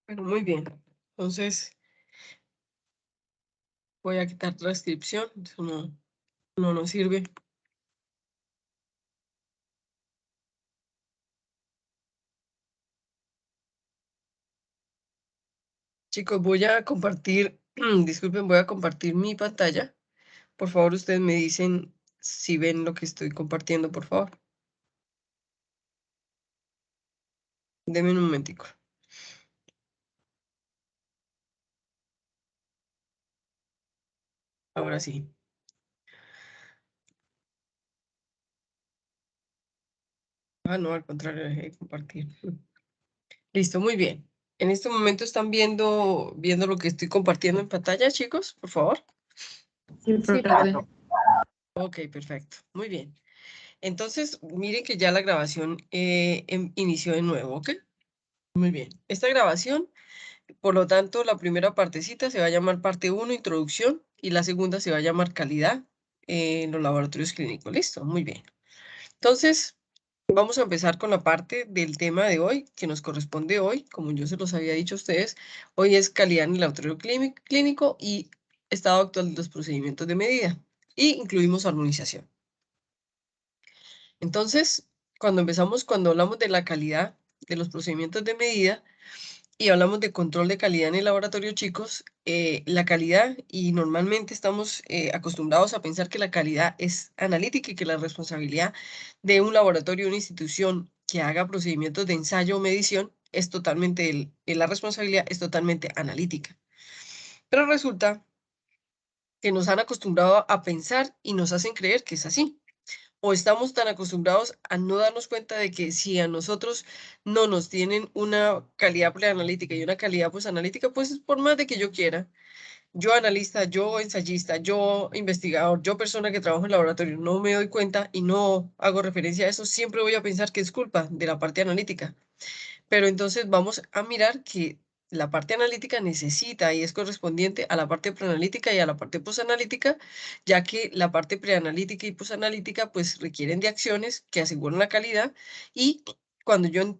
Bueno, muy bien. Entonces, voy a quitar transcripción. Eso no nos sirve. Chicos, voy a compartir, disculpen, voy a compartir mi pantalla. Por favor, ustedes me dicen si ven lo que estoy compartiendo, por favor. Denme un momentico. Ahora sí. Ah, no, al contrario, dejé de compartir. Listo, muy bien. En este momento están viendo lo que estoy compartiendo en pantalla, chicos, por favor. Sí, profe. Ok, perfecto. Muy bien. Entonces, miren que ya la grabación inició de nuevo, ¿ok? Muy bien. Esta grabación, por lo tanto, la primera partecita se va a llamar parte 1, introducción, y la segunda se va a llamar calidad en los laboratorios clínicos. Listo, muy bien. Entonces, vamos a empezar con la parte del tema de hoy, que nos corresponde hoy, como yo se los había dicho a ustedes. Hoy es calidad en el laboratorio clínico y estado actual de los procedimientos de medida. Y incluimos armonización. Entonces, cuando hablamos de la calidad de los procedimientos de medida y hablamos de control de calidad en el laboratorio, chicos, la calidad, y normalmente estamos acostumbrados a pensar que la calidad es analítica y que la responsabilidad de un laboratorio, una institución que haga procedimientos de ensayo o medición es totalmente, la responsabilidad es totalmente analítica. Pero resulta que nos han acostumbrado a pensar y nos hacen creer que es así. O estamos tan acostumbrados a no darnos cuenta de que si a nosotros no nos tienen una calidad preanalítica y una calidad posanalítica, pues por más de que yo quiera, yo analista, yo ensayista, yo investigador, yo persona que trabajo en laboratorio, no me doy cuenta y no hago referencia a eso, siempre voy a pensar que es culpa de la parte analítica. Pero entonces vamos a mirar que la parte analítica necesita y es correspondiente a la parte preanalítica y a la parte posanalítica, ya que la parte preanalítica y posanalítica pues requieren de acciones que aseguran la calidad, y cuando yo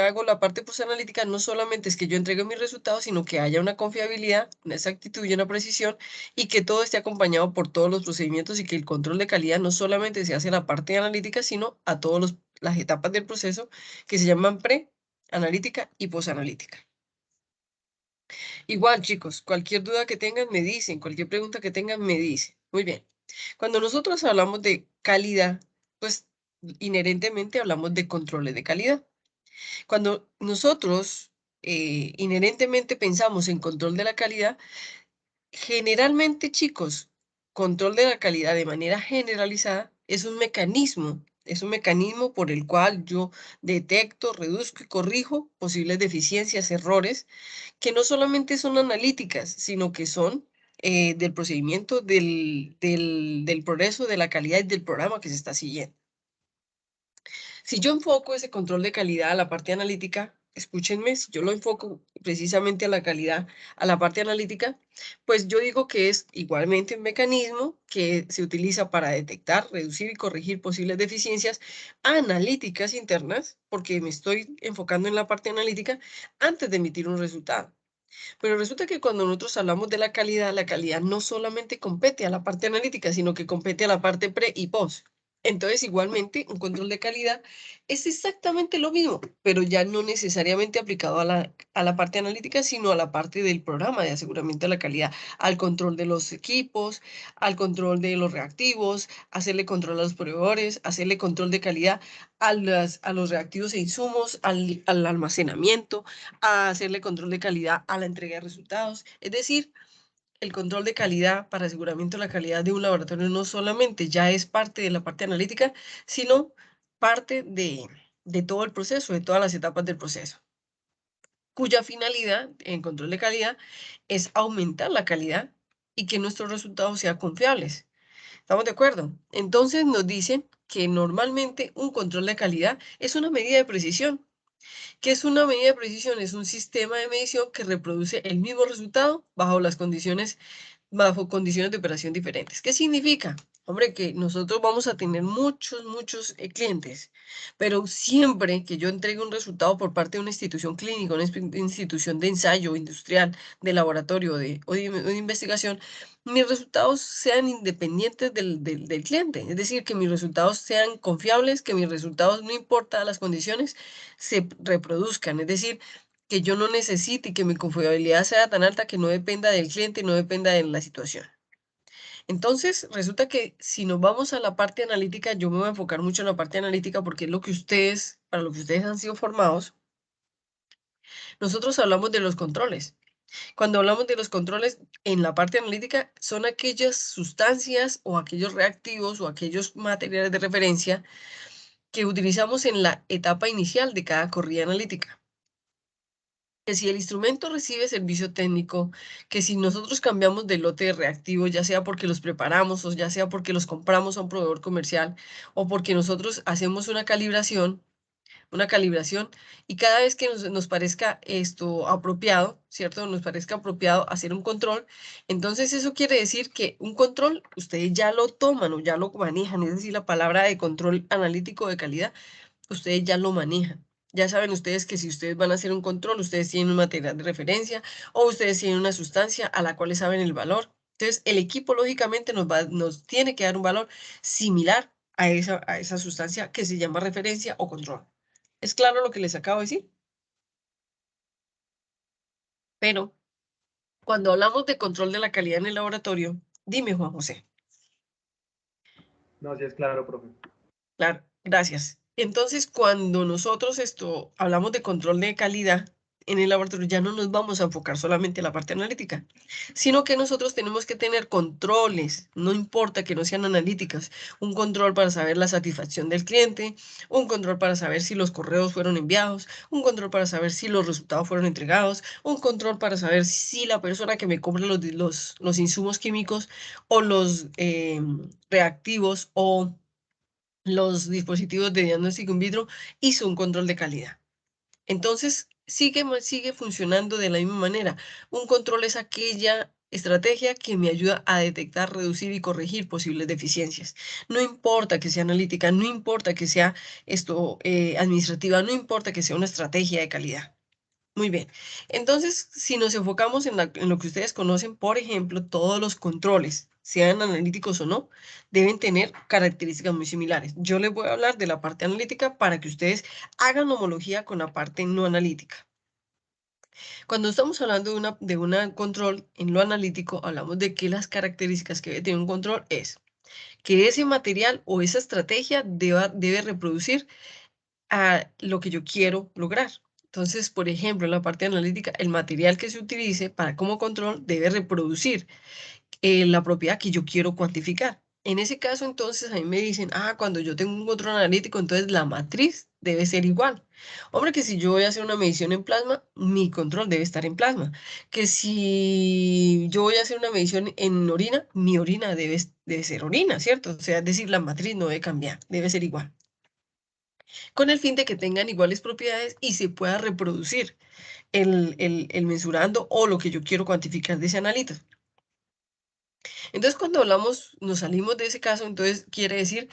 hago la parte posanalítica, no solamente es que yo entregue mis resultados, sino que haya una confiabilidad, una exactitud y una precisión, y que todo esté acompañado por todos los procedimientos, y que el control de calidad no solamente se hace en la parte analítica, sino a todas las etapas del proceso que se llaman analítica y posanalítica. Igual, chicos, cualquier duda que tengan me dicen, cualquier pregunta que tengan me dicen. Muy bien. Cuando nosotros hablamos de calidad, pues inherentemente hablamos de controles de calidad. Cuando nosotros inherentemente pensamos en control de la calidad, generalmente, chicos, control de la calidad de manera generalizada es un mecanismo por el cual yo detecto, reduzco y corrijo posibles deficiencias, errores, que no solamente son analíticas, sino que son del procedimiento, del progreso, de la calidad y del programa que se está siguiendo. Si yo enfoco ese control de calidad a la parte analítica, escúchenme, si yo lo enfoco precisamente a la calidad, a la parte analítica, pues yo digo que es igualmente un mecanismo que se utiliza para detectar, reducir y corregir posibles deficiencias analíticas internas, porque me estoy enfocando en la parte analítica antes de emitir un resultado. Pero resulta que cuando nosotros hablamos de la calidad no solamente compete a la parte analítica, sino que compete a la parte pre y post. Entonces, igualmente, un control de calidad es exactamente lo mismo, pero ya no necesariamente aplicado a la parte analítica, sino a la parte del programa de aseguramiento de la calidad, al control de los equipos, al control de los reactivos, hacerle control a los proveedores, hacerle control de calidad a los reactivos e insumos, al almacenamiento, a hacerle control de calidad a la entrega de resultados. Es decir, el control de calidad para aseguramiento de la calidad de un laboratorio no solamente ya es parte de la parte analítica, sino parte de todo el proceso, de todas las etapas del proceso, cuya finalidad en control de calidad es aumentar la calidad y que nuestros resultados sean confiables. ¿Estamos de acuerdo? Entonces nos dicen que normalmente un control de calidad es una medida de precisión. ¿Qué es una medida de precisión? Es un sistema de medición que reproduce el mismo resultado bajo condiciones de operación diferentes. ¿Qué significa? Hombre, que nosotros vamos a tener muchos clientes, pero siempre que yo entregue un resultado por parte de una institución clínica, una institución de ensayo industrial, de laboratorio o de investigación, mis resultados sean independientes del cliente. Es decir, que mis resultados sean confiables, que mis resultados, no importa las condiciones, se reproduzcan. Es decir, que yo no necesite y que mi confiabilidad sea tan alta que no dependa del cliente y no dependa de la situación. Entonces, resulta que si nos vamos a la parte analítica, yo me voy a enfocar mucho en la parte analítica porque es lo que ustedes, para lo que ustedes han sido formados. Nosotros hablamos de los controles. Cuando hablamos de los controles en la parte analítica, son aquellas sustancias o aquellos reactivos o aquellos materiales de referencia que utilizamos en la etapa inicial de cada corrida analítica. Que si el instrumento recibe servicio técnico, que si nosotros cambiamos de lote de reactivos, ya sea porque los preparamos o ya sea porque los compramos a un proveedor comercial o porque nosotros hacemos una calibración y cada vez que nos parezca esto apropiado, ¿cierto? Nos parezca apropiado hacer un control, entonces eso quiere decir que un control ustedes ya lo toman o ya lo manejan, es decir, la palabra de control analítico de calidad ustedes ya lo manejan. Ya saben ustedes que si ustedes van a hacer un control, ustedes tienen un material de referencia o ustedes tienen una sustancia a la cual saben el valor. Entonces, el equipo lógicamente nos tiene que dar un valor similar a esa sustancia que se llama referencia o control. ¿Es claro lo que les acabo de decir? Pero cuando hablamos de control de la calidad en el laboratorio, dime, Juan José. No, sí es claro, profe. Claro, gracias. Entonces, cuando nosotros hablamos de control de calidad en el laboratorio, ya no nos vamos a enfocar solamente en la parte analítica, sino que nosotros tenemos que tener controles, no importa que no sean analíticas, un control para saber la satisfacción del cliente, un control para saber si los correos fueron enviados, un control para saber si los resultados fueron entregados, un control para saber si la persona que me compra los insumos químicos o los reactivos o los dispositivos de diagnóstico in vitro hizo un control de calidad. Entonces, sigue funcionando de la misma manera. Un control es aquella estrategia que me ayuda a detectar, reducir y corregir posibles deficiencias. No importa que sea analítica, no importa que sea administrativa, no importa que sea una estrategia de calidad. Muy bien. Entonces, si nos enfocamos en lo que ustedes conocen, por ejemplo, todos los controles, sean analíticos o no, deben tener características muy similares. Yo les voy a hablar de la parte analítica para que ustedes hagan homología con la parte no analítica. Cuando estamos hablando de una control en lo analítico, hablamos de que las características que debe tener un control es que ese material o esa estrategia debe reproducir a lo que yo quiero lograr. Entonces, por ejemplo, en la parte analítica, el material que se utilice para como control debe reproducir la propiedad que yo quiero cuantificar. En ese caso, entonces, a mí me dicen, cuando yo tengo un control analítico, entonces la matriz debe ser igual. Hombre, que si yo voy a hacer una medición en plasma, mi control debe estar en plasma. Que si yo voy a hacer una medición en orina, mi orina debe ser orina, ¿cierto? O sea, es decir, la matriz no debe cambiar, debe ser igual con el fin de que tengan iguales propiedades y se pueda reproducir el mensurando o lo que yo quiero cuantificar de ese analito. Entonces, cuando hablamos, nos salimos de ese caso, entonces quiere decir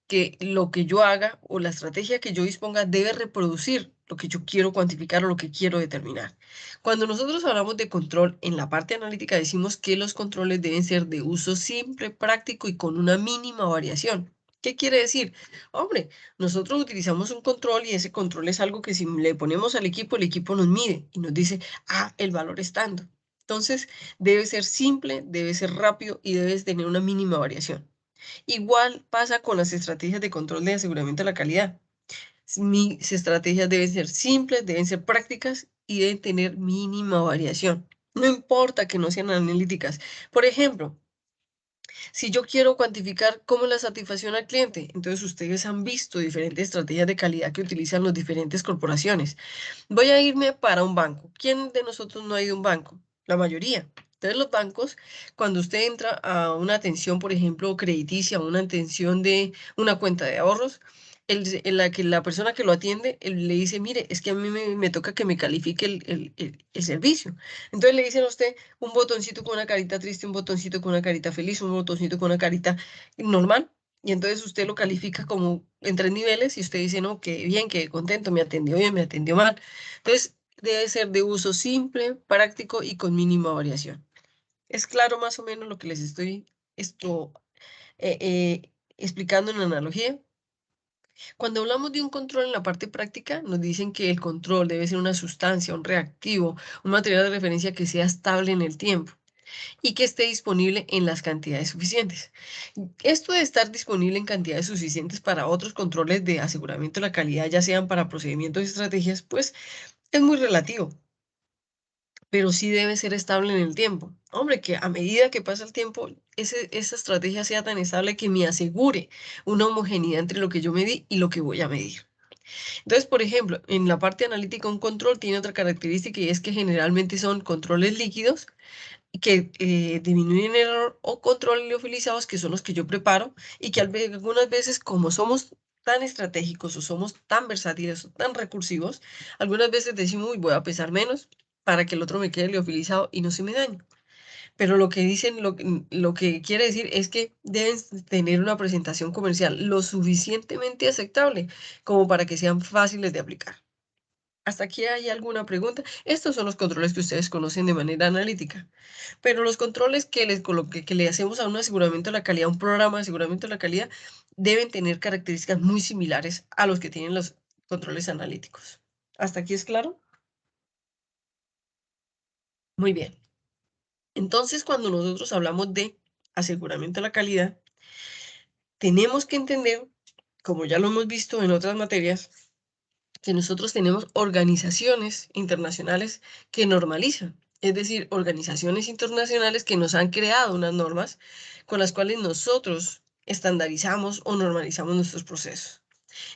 que lo que yo haga o la estrategia que yo disponga debe reproducir lo que yo quiero cuantificar o lo que quiero determinar. Cuando nosotros hablamos de control en la parte analítica, decimos que los controles deben ser de uso simple, práctico y con una mínima variación. ¿Qué quiere decir? Hombre, nosotros utilizamos un control y ese control es algo que si le ponemos al equipo, el equipo nos mide y nos dice, el valor está tanto. Entonces, debe ser simple, debe ser rápido y debe tener una mínima variación. Igual pasa con las estrategias de control de aseguramiento de la calidad. Mis estrategias deben ser simples, deben ser prácticas y deben tener mínima variación. No importa que no sean analíticas. Por ejemplo, si yo quiero cuantificar cómo es la satisfacción al cliente, entonces ustedes han visto diferentes estrategias de calidad que utilizan las diferentes corporaciones. Voy a irme para un banco. ¿Quién de nosotros no ha ido a un banco? La mayoría. Entonces los bancos, cuando usted entra a una atención, por ejemplo, crediticia, una atención de una cuenta de ahorros, en la que la persona que lo atiende le dice, mire, es que a mí me toca que me califique el servicio. Entonces le dicen a usted un botoncito con una carita triste, un botoncito con una carita feliz, un botoncito con una carita normal. Y entonces usted lo califica como en 3 niveles y usted dice, no, qué bien, qué contento, me atendió bien, me atendió mal. Entonces debe ser de uso simple, práctico y con mínima variación. ¿Es claro más o menos lo que les estoy esto, explicando en analogía? Cuando hablamos de un control en la parte práctica, nos dicen que el control debe ser una sustancia, un reactivo, un material de referencia que sea estable en el tiempo y que esté disponible en las cantidades suficientes. Esto de estar disponible en cantidades suficientes para otros controles de aseguramiento de la calidad, ya sean para procedimientos y estrategias, pues es muy relativo, pero sí debe ser estable en el tiempo. Hombre, que a medida que pasa el tiempo, esa estrategia sea tan estable que me asegure una homogeneidad entre lo que yo medí y lo que voy a medir. Entonces, por ejemplo, en la parte analítica, un control tiene otra característica y es que generalmente son controles líquidos que disminuyen el error o controles liofilizados, que son los que yo preparo y que algunas veces, como somos tan estratégicos o somos tan versátiles o tan recursivos, algunas veces decimos, uy, voy a pesar menos para que el otro me quede liofilizado y no se me dañe. Pero lo que dicen, lo que quiere decir es que deben tener una presentación comercial lo suficientemente aceptable como para que sean fáciles de aplicar. ¿Hasta aquí hay alguna pregunta? Estos son los controles que ustedes conocen de manera analítica, pero los controles que le hacemos a un aseguramiento de la calidad, un programa de aseguramiento de la calidad, deben tener características muy similares a los que tienen los controles analíticos. ¿Hasta aquí es claro? Muy bien. Entonces, cuando nosotros hablamos de aseguramiento de la calidad, tenemos que entender, como ya lo hemos visto en otras materias, que nosotros tenemos organizaciones internacionales que normalizan, es decir, organizaciones internacionales que nos han creado unas normas con las cuales nosotros estandarizamos o normalizamos nuestros procesos.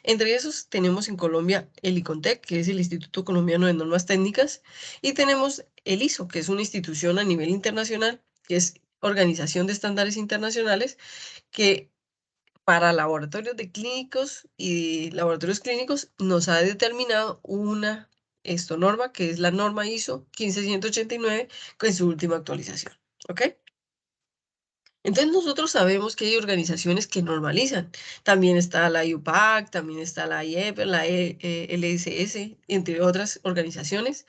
Entre esos tenemos en Colombia el ICONTEC, que es el Instituto Colombiano de Normas Técnicas, y tenemos el ISO, que es una institución a nivel internacional, que es Organización de Estándares Internacionales, que para laboratorios de clínicos y laboratorios clínicos nos ha determinado una norma, que es la norma ISO 15189 con su última actualización. ¿Ok? Entonces nosotros sabemos que hay organizaciones que normalizan. También está la IUPAC, también está la IEP, la LSS, entre otras organizaciones.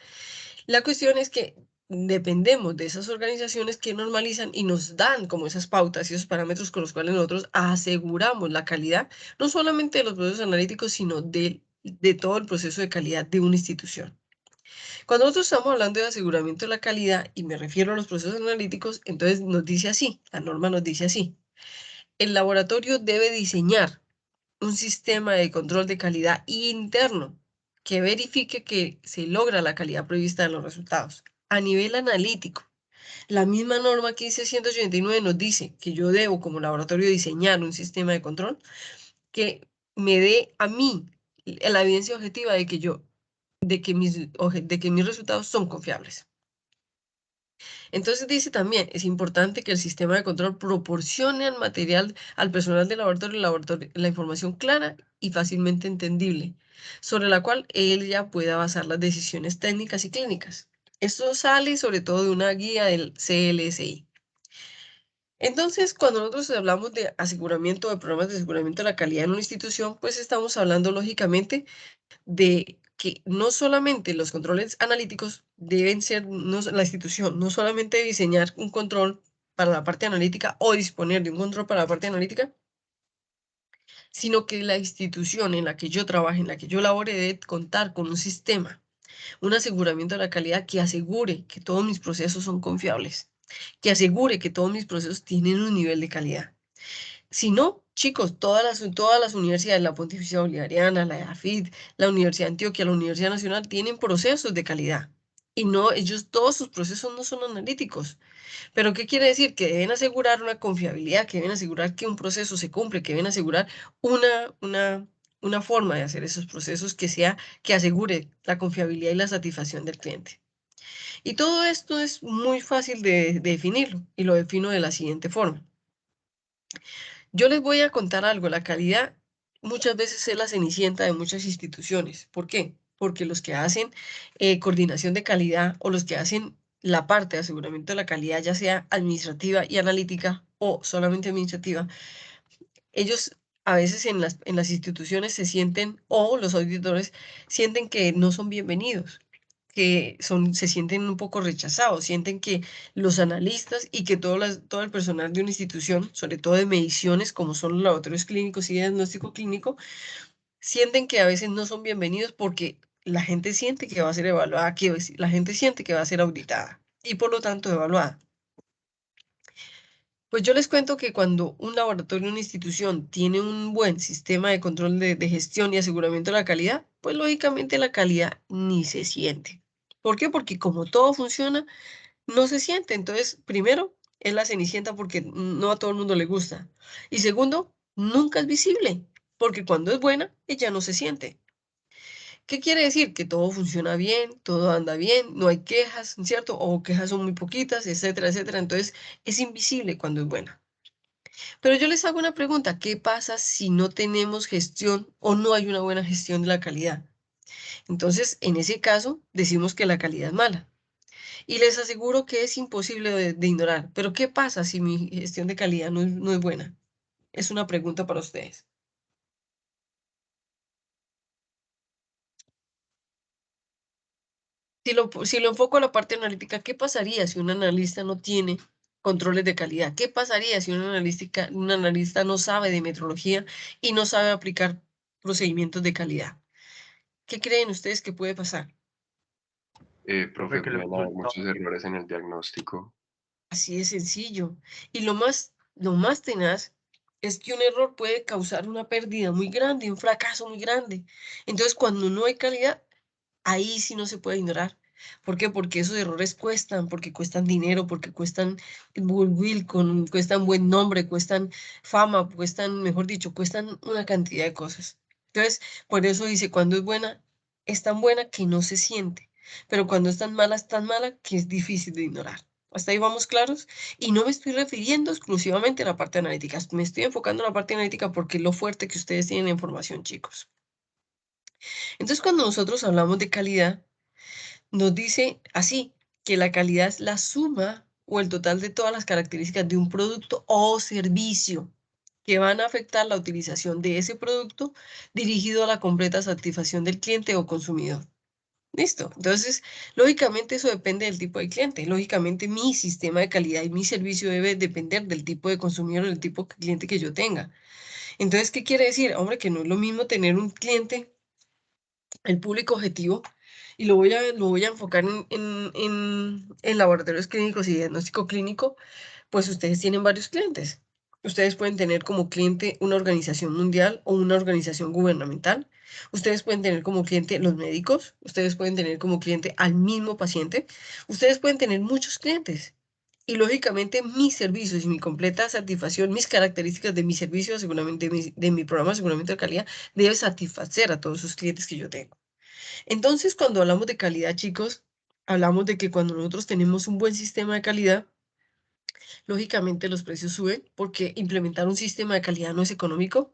La cuestión es que dependemos de esas organizaciones que normalizan y nos dan como esas pautas y esos parámetros con los cuales nosotros aseguramos la calidad, no solamente de los procesos analíticos, sino de todo el proceso de calidad de una institución. Cuando nosotros estamos hablando de aseguramiento de la calidad, y me refiero a los procesos analíticos, entonces nos dice así, la norma nos dice así, el laboratorio debe diseñar un sistema de control de calidad interno que verifique que se logra la calidad prevista en los resultados. A nivel analítico, la misma norma 15189 nos dice que yo debo como laboratorio diseñar un sistema de control que me dé a mí la evidencia objetiva de que mis resultados son confiables. Entonces dice también, es importante que el sistema de control proporcione al material, al personal del laboratorio, la información clara y fácilmente entendible, sobre la cual él ya pueda basar las decisiones técnicas y clínicas. Esto sale sobre todo de una guía del CLSI. Entonces, cuando nosotros hablamos de aseguramiento, de programas de aseguramiento de la calidad en una institución, pues estamos hablando lógicamente de que no solamente los controles analíticos deben ser, la institución no solamente diseñar un control para la parte analítica o disponer de un control para la parte analítica, sino que la institución en la que yo trabaje, en la que yo labore, debe contar con un sistema, un aseguramiento de la calidad que asegure que todos mis procesos son confiables, que asegure que todos mis procesos tienen un nivel de calidad. Si no, chicos, todas las universidades, la Pontificia Bolivariana, la AFID, la Universidad de Antioquia, la Universidad Nacional, tienen procesos de calidad. Y no, todos sus procesos no son analíticos. ¿Pero qué quiere decir? Que deben asegurar una confiabilidad, que deben asegurar que un proceso se cumple, que deben asegurar una, una, una forma de hacer esos procesos que asegure la confiabilidad y la satisfacción del cliente. Y todo esto es muy fácil de definirlo, y lo defino de la siguiente forma. Yo les voy a contar algo, la calidad muchas veces es la cenicienta de muchas instituciones. ¿Por qué? Porque los que hacen coordinación de calidad o los que hacen la parte de aseguramiento de la calidad, ya sea administrativa y analítica o solamente administrativa, ellos a veces en las instituciones se sienten, o los auditores sienten que no son bienvenidos, que se sienten un poco rechazados, sienten que los analistas y que todo el personal de una institución, sobre todo de mediciones, como son los laboratorios clínicos y diagnóstico clínico, sienten que a veces no son bienvenidos porque la gente siente que va a ser evaluada, que la gente siente que va a ser auditada y por lo tanto evaluada. Pues yo les cuento que cuando un laboratorio, una institución tiene un buen sistema de control de gestión y aseguramiento de la calidad, pues lógicamente la calidad ni se siente. ¿Por qué? Porque como todo funciona, no se siente. Entonces, primero, es la cenicienta porque no a todo el mundo le gusta. Y segundo, nunca es visible, porque cuando es buena, ella no se siente. ¿Qué quiere decir? Que todo funciona bien, todo anda bien, no hay quejas, ¿cierto? O quejas son muy poquitas, etcétera, etcétera. Entonces, es invisible cuando es buena. Pero yo les hago una pregunta, ¿qué pasa si no tenemos gestión o no hay una buena gestión de la calidad? Entonces, en ese caso, decimos que la calidad es mala. Y les aseguro que es imposible de ignorar. Pero ¿qué pasa si mi gestión de calidad no es buena? Es una pregunta para ustedes. Si lo enfoco a la parte analítica, ¿qué pasaría si un analista no tiene controles de calidad? ¿Qué pasaría si un analista no sabe de metrología y no sabe aplicar procedimientos de calidad? ¿Qué creen ustedes que puede pasar? Profe, Profe, que los pueden haber muchos resultados. errores en el diagnóstico. Así de sencillo. Y lo más tenaz es que un error puede causar una pérdida muy grande, un fracaso muy grande. Entonces, cuando no hay calidad, ahí sí no se puede ignorar. ¿Por qué? Porque esos errores cuestan, porque cuestan dinero, porque cuestan goodwill, cuestan buen nombre, cuestan fama, cuestan, mejor dicho, cuestan una cantidad de cosas. Entonces, por eso dice, cuando es tan buena que no se siente, pero cuando es tan mala que es difícil de ignorar. ¿Hasta ahí vamos claros? Y no me estoy refiriendo exclusivamente a la parte analítica, me estoy enfocando en la parte analítica porque es lo fuerte que ustedes tienen en información, chicos. Entonces, cuando nosotros hablamos de calidad, nos dice así, que la calidad es la suma o el total de todas las características de un producto o servicio que van a afectar la utilización de ese producto dirigido a la completa satisfacción del cliente o consumidor. ¿Listo? Entonces, lógicamente eso depende del tipo de cliente. Lógicamente mi sistema de calidad y mi servicio debe depender del tipo de consumidor o del tipo de cliente que yo tenga. Entonces, ¿qué quiere decir? Hombre, que no es lo mismo tener un cliente, el público objetivo, y lo voy a enfocar en laboratorios clínicos y diagnóstico clínico, pues ustedes tienen varios clientes. Ustedes pueden tener como cliente una organización mundial o una organización gubernamental. Ustedes pueden tener como cliente los médicos. Ustedes pueden tener como cliente al mismo paciente. Ustedes pueden tener muchos clientes. Y lógicamente mis servicios y mi completa satisfacción, mis características de mi servicio, seguramente de mi programa de aseguramiento de calidad, debe satisfacer a todos esos clientes que yo tengo. Entonces, cuando hablamos de calidad, chicos, hablamos de que cuando nosotros tenemos un buen sistema de calidad, lógicamente los precios suben porque implementar un sistema de calidad no es económico,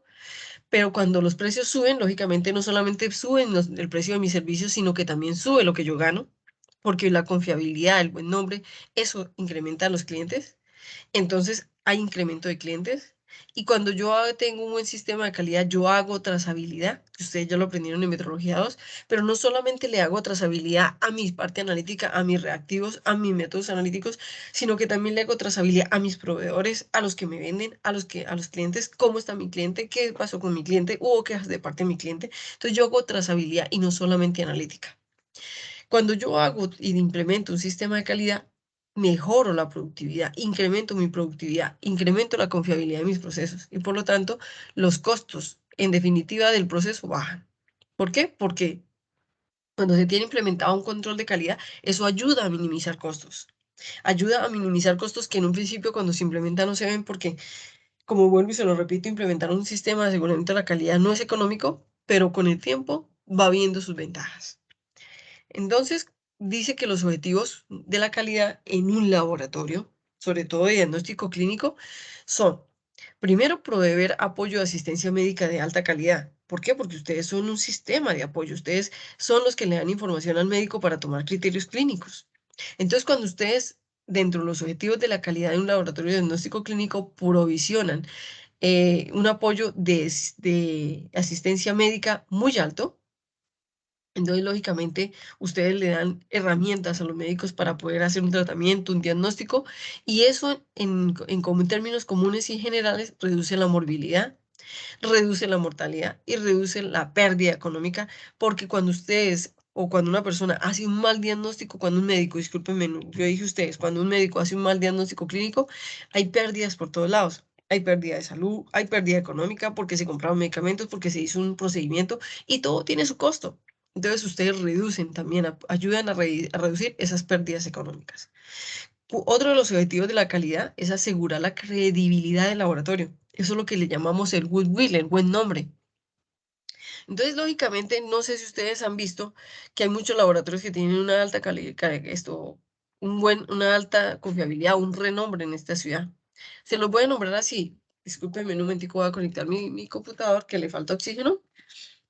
pero cuando los precios suben, lógicamente no solamente suben el precio de mis servicios, sino que también sube lo que yo gano, porque la confiabilidad, el buen nombre, eso incrementa a los clientes. Entonces hay incremento de clientes. Y cuando yo tengo un buen sistema de calidad, yo hago trazabilidad, que ustedes ya lo aprendieron en Metrología 2, pero no solamente le hago trazabilidad a mi parte analítica, a mis reactivos, a mis métodos analíticos, sino que también le hago trazabilidad a mis proveedores, a los que me venden, a los clientes, cómo está mi cliente, qué pasó con mi cliente, hubo quejas de parte de mi cliente. Entonces yo hago trazabilidad y no solamente analítica. Cuando yo hago y implemento un sistema de calidad, mejoro la productividad, incremento mi productividad, incremento la confiabilidad de mis procesos y por lo tanto los costos en definitiva del proceso bajan. ¿Por qué? Porque cuando se tiene implementado un control de calidad, eso ayuda a minimizar costos. Ayuda a minimizar costos que en un principio cuando se implementa no se ven porque, como vuelvo y se lo repito, implementar un sistema de aseguramiento de la calidad no es económico, pero con el tiempo va viendo sus ventajas. Entonces, dice que los objetivos de la calidad en un laboratorio, sobre todo de diagnóstico clínico, son Primero, proveer apoyo de asistencia médica de alta calidad. ¿Por qué? Porque ustedes son un sistema de apoyo. Ustedes son los que le dan información al médico para tomar criterios clínicos. Entonces, cuando ustedes, dentro de los objetivos de la calidad de un laboratorio de diagnóstico clínico, provisionan un apoyo de asistencia médica muy alto, entonces, lógicamente, ustedes le dan herramientas a los médicos para poder hacer un tratamiento, un diagnóstico, y eso en términos comunes y generales reduce la morbilidad, reduce la mortalidad y reduce la pérdida económica, porque cuando ustedes o cuando una persona hace un mal diagnóstico, cuando un médico, discúlpenme, yo dije ustedes, cuando un médico hace un mal diagnóstico clínico, hay pérdidas por todos lados. Hay pérdida de salud, hay pérdida económica porque se compraron medicamentos, porque se hizo un procedimiento y todo tiene su costo. Entonces ustedes reducen también, ayudan a reducir esas pérdidas económicas. Otro de los objetivos de la calidad es asegurar la credibilidad del laboratorio. Eso es lo que le llamamos el goodwill, el buen nombre. Entonces, lógicamente, no sé si ustedes han visto que hay muchos laboratorios que tienen una alta calidad, una alta confiabilidad, un renombre en esta ciudad. Se los voy a nombrar así. Discúlpenme un momentico, voy a conectar mi computador que le falta oxígeno.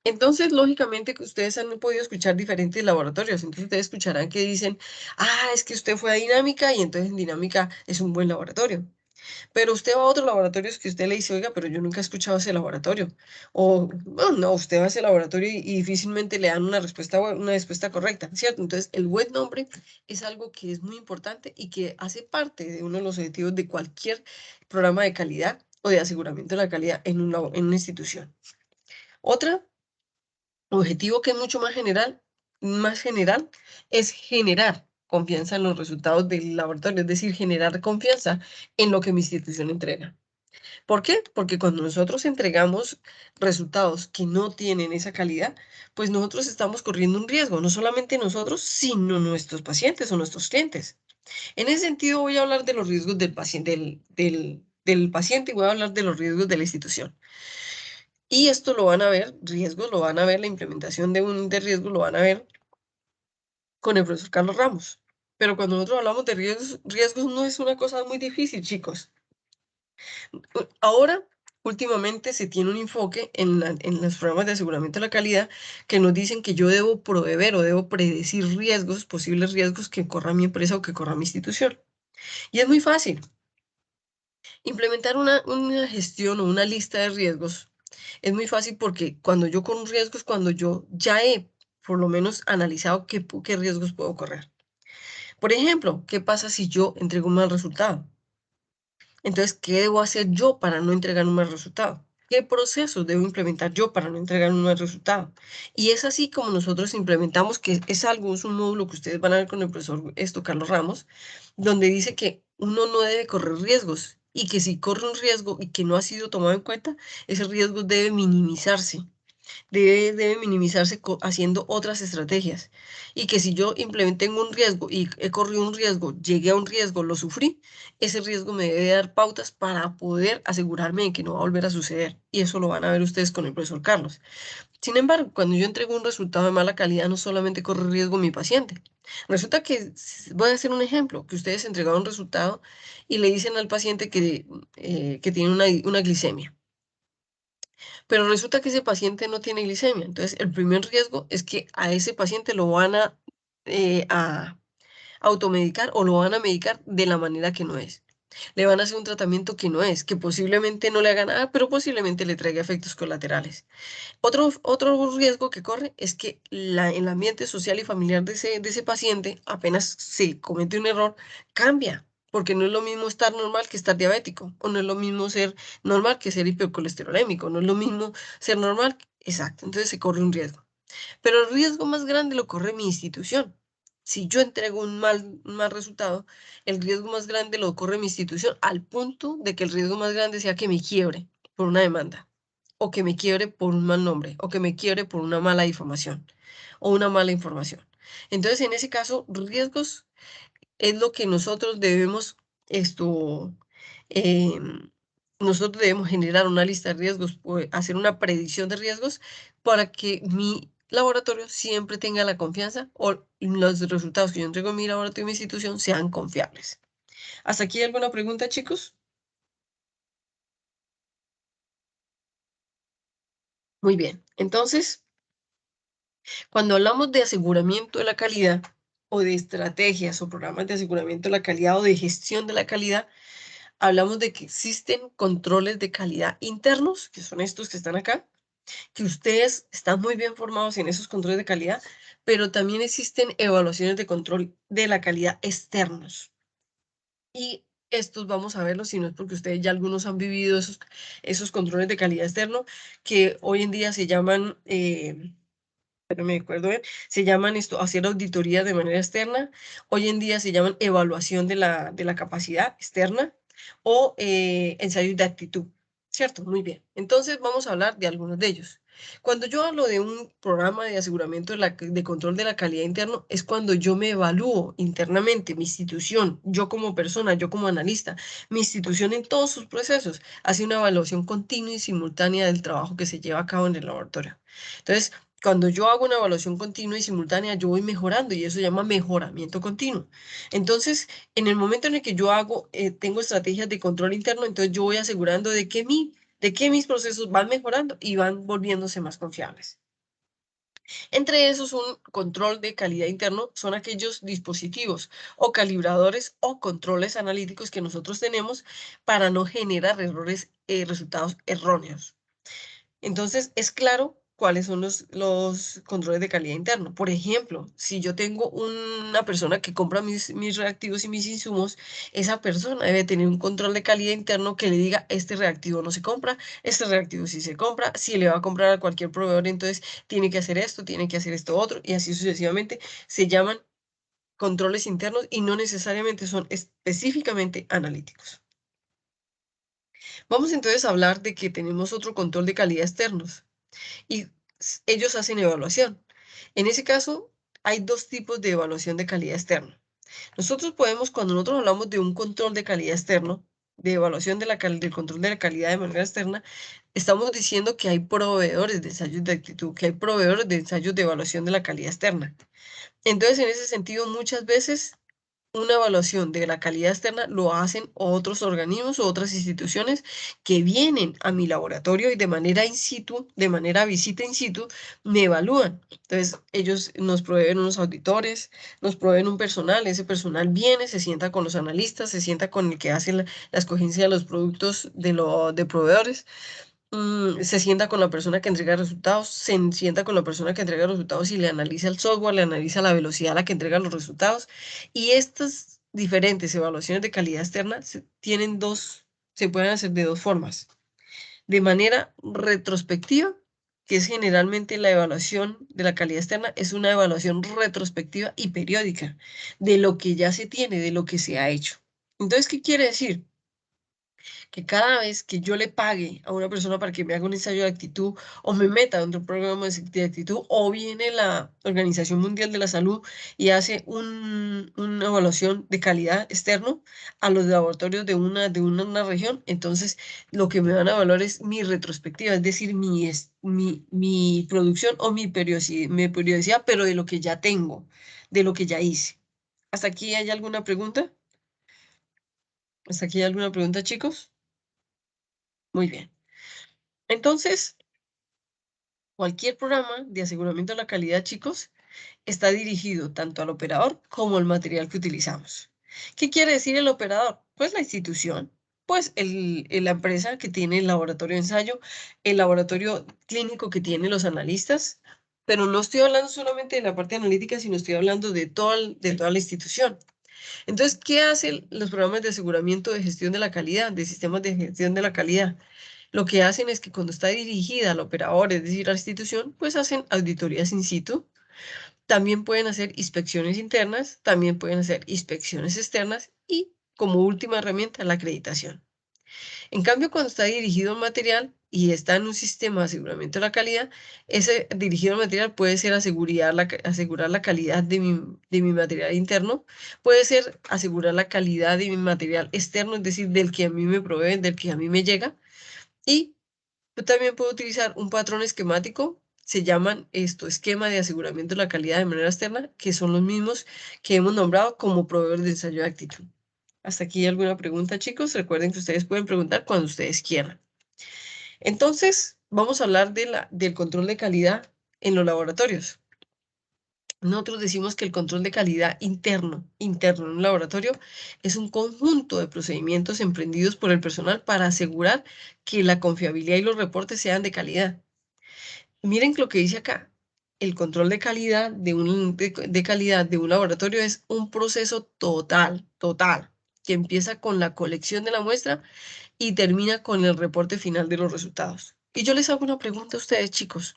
Entonces, lógicamente, que ustedes han podido escuchar diferentes laboratorios. Entonces, ustedes escucharán que dicen, es que usted fue a Dinámica y entonces en Dinámica es un buen laboratorio. Pero usted va a otros laboratorios que usted le dice, oiga, pero yo nunca he escuchado ese laboratorio. O, bueno, no, usted va a ese laboratorio y difícilmente le dan una respuesta correcta, ¿cierto? Entonces, el buen nombre es algo que es muy importante y que hace parte de uno de los objetivos de cualquier programa de calidad o de aseguramiento de la calidad en una institución. Otra objetivo que es mucho más general, es generar confianza en los resultados del laboratorio, es decir, generar confianza en lo que mi institución entrega. ¿Por qué? Porque cuando nosotros entregamos resultados que no tienen esa calidad, pues nosotros estamos corriendo un riesgo, no solamente nosotros, sino nuestros pacientes o nuestros clientes. En ese sentido, voy a hablar de los riesgos del paciente, del paciente y voy a hablar de los riesgos de la institución. Y esto lo van a ver, riesgos, lo van a ver, la implementación de riesgos lo van a ver con el profesor Carlos Ramos. Pero cuando nosotros hablamos de riesgos no es una cosa muy difícil, chicos. Ahora, últimamente se tiene un enfoque en los programas de aseguramiento de la calidad que nos dicen que yo debo proveer o debo predecir riesgos, posibles riesgos que corra mi empresa o que corra mi institución. Y es muy fácil. Implementar una gestión o una lista de riesgos es muy fácil porque cuando yo corro riesgos, cuando yo ya he por lo menos analizado qué riesgos puedo correr. Por ejemplo, ¿qué pasa si yo entrego un mal resultado? Entonces, ¿qué debo hacer yo para no entregar un mal resultado? ¿Qué procesos debo implementar yo para no entregar un mal resultado? Y es así como nosotros implementamos, que es algo, es un módulo que ustedes van a ver con el profesor Carlos Ramos, donde dice que uno no debe correr riesgos y que si corre un riesgo y que no ha sido tomado en cuenta, ese riesgo debe minimizarse. Debe minimizarse haciendo otras estrategias. Y que si yo implementé un riesgo y he corrido un riesgo, llegué a un riesgo, lo sufrí, ese riesgo me debe dar pautas para poder asegurarme de que no va a volver a suceder. Y eso lo van a ver ustedes con el profesor Carlos. Sin embargo, cuando yo entrego un resultado de mala calidad, no solamente corre riesgo mi paciente. Resulta que, voy a hacer un ejemplo, que ustedes entregaron un resultado y le dicen al paciente que tiene una glicemia. Pero resulta que ese paciente no tiene glicemia. Entonces, el primer riesgo es que a ese paciente lo van a automedicar o lo van a medicar de la manera que no es. Le van a hacer un tratamiento que no es, que posiblemente no le haga nada, pero posiblemente le traiga efectos colaterales. Otro riesgo que corre es que el ambiente social y familiar de ese paciente, apenas se comete un error, cambia. Porque no es lo mismo estar normal que estar diabético, o no es lo mismo ser normal que ser hipercolesterolémico, no es lo mismo ser normal. Exacto, entonces se corre un riesgo. Pero el riesgo más grande lo corre mi institución. Si yo entrego un mal resultado, el riesgo más grande lo corre mi institución, al punto de que el riesgo más grande sea que me quiebre por una demanda, o que me quiebre por un mal nombre, o que me quiebre por una mala difamación, o una mala información. Entonces, en ese caso, riesgos es lo que nosotros debemos, esto, nosotros debemos generar una lista de riesgos, hacer una predicción de riesgos para que mi laboratorio siempre tenga la confianza o los resultados que yo entrego en mi laboratorio y mi institución sean confiables. ¿Hasta aquí alguna pregunta, chicos? Muy bien. Entonces, cuando hablamos de aseguramiento de la calidad o de estrategias o programas de aseguramiento de la calidad o de gestión de la calidad, hablamos de que existen controles de calidad internos, que son estos que están acá, que ustedes están muy bien formados en esos controles de calidad, pero también existen evaluaciones de control de la calidad externos. Y estos vamos a verlos, si no es porque ustedes ya algunos han vivido esos controles de calidad externo, que hoy en día se llaman, pero me acuerdo bien, se llaman esto, hacer auditoría de manera externa. Hoy en día se llaman evaluación de la capacidad externa o ensayos de actitud, ¿cierto? Muy bien. Entonces vamos a hablar de algunos de ellos. Cuando yo hablo de un programa de aseguramiento de control de la calidad interno, es cuando yo me evalúo internamente, mi institución, yo como persona, yo como analista, mi institución en todos sus procesos, hace una evaluación continua y simultánea del trabajo que se lleva a cabo en el laboratorio. Entonces, cuando yo hago una evaluación continua y simultánea, yo voy mejorando y eso se llama mejoramiento continuo. Entonces, en el momento en el que yo tengo estrategias de control interno, entonces yo voy asegurando de que mis procesos van mejorando y van volviéndose más confiables. Entre esos, un control de calidad interno son aquellos dispositivos o calibradores o controles analíticos que nosotros tenemos para no generar resultados erróneos. Entonces, es claro cuáles son los controles de calidad interno. Por ejemplo, si yo tengo una persona que compra mis reactivos y mis insumos, esa persona debe tener un control de calidad interno que le diga, este reactivo no se compra, este reactivo sí se compra, si le va a comprar a cualquier proveedor, entonces tiene que hacer esto, tiene que hacer esto otro, y así sucesivamente. Se llaman controles internos y no necesariamente son específicamente analíticos. Vamos entonces a hablar de que tenemos otro control de calidad externos. Y ellos hacen evaluación. En ese caso, hay dos tipos de evaluación de calidad externa. Nosotros podemos, cuando nosotros hablamos de un control de calidad externo, de evaluación del control de la calidad de manera externa, estamos diciendo que hay proveedores de ensayos de actitud, que hay proveedores de ensayos de evaluación de la calidad externa. Entonces, en ese sentido, muchas veces una evaluación de la calidad externa lo hacen otros organismos o otras instituciones que vienen a mi laboratorio y de manera in situ, de manera visita in situ, me evalúan. Entonces, ellos nos proveen unos auditores, nos proveen un personal, ese personal viene, se sienta con los analistas, se sienta con el que hace la escogencia de los productos de proveedores, se sienta con la persona que entrega resultados, se sienta con la persona que entrega resultados y le analiza el software, le analiza la velocidad a la que entrega los resultados. Y estas diferentes evaluaciones de calidad externa se pueden hacer de dos formas. De manera retrospectiva, que es generalmente la evaluación de la calidad externa, es una evaluación retrospectiva y periódica de lo que ya se tiene, de lo que se ha hecho. Entonces, ¿qué quiere decir? Que cada vez que yo le pague a una persona para que me haga un ensayo de actitud o me meta dentro de un programa de actitud, o viene la Organización Mundial de la Salud y hace una evaluación de calidad externo a los laboratorios de una región, entonces lo que me van a evaluar es mi retrospectiva, es decir, mi producción o mi periodicidad, pero de lo que ya tengo, de lo que ya hice. ¿Hasta aquí hay alguna pregunta? ¿Hasta aquí hay alguna pregunta, chicos? Muy bien. Entonces, cualquier programa de aseguramiento de la calidad, chicos, está dirigido tanto al operador como al material que utilizamos. ¿Qué quiere decir el operador? Pues la institución, pues la empresa que tiene el laboratorio de ensayo, el laboratorio clínico que tiene los analistas, pero no estoy hablando solamente de la parte analítica, sino estoy hablando de toda la institución. Entonces, ¿qué hacen los programas de aseguramiento de gestión de la calidad, de sistemas de gestión de la calidad? Lo que hacen es que cuando está dirigida al operador, es decir, a la institución, pues hacen auditorías in situ. También pueden hacer inspecciones internas, también pueden hacer inspecciones externas y, como última herramienta, la acreditación. En cambio, cuando está dirigido al material y está en un sistema de aseguramiento de la calidad, ese dirigido al material puede ser asegurar la calidad de mi material interno, puede ser asegurar la calidad de mi material externo, es decir, del que a mí me proveen, del que a mí me llega, y yo también puedo utilizar un patrón esquemático, se llaman esquema de aseguramiento de la calidad de manera externa, que son los mismos que hemos nombrado como proveedores de ensayo de actitud. ¿Hasta aquí alguna pregunta, chicos? Recuerden que ustedes pueden preguntar cuando ustedes quieran. Entonces, vamos a hablar del control de calidad en los laboratorios. Nosotros decimos que el control de calidad interno en un laboratorio es un conjunto de procedimientos emprendidos por el personal para asegurar que la confiabilidad y los reportes sean de calidad. Miren lo que dice acá. El control de calidad de calidad de un laboratorio es un proceso total, que empieza con la colección de la muestra y termina con el reporte final de los resultados. Y yo les hago una pregunta a ustedes, chicos.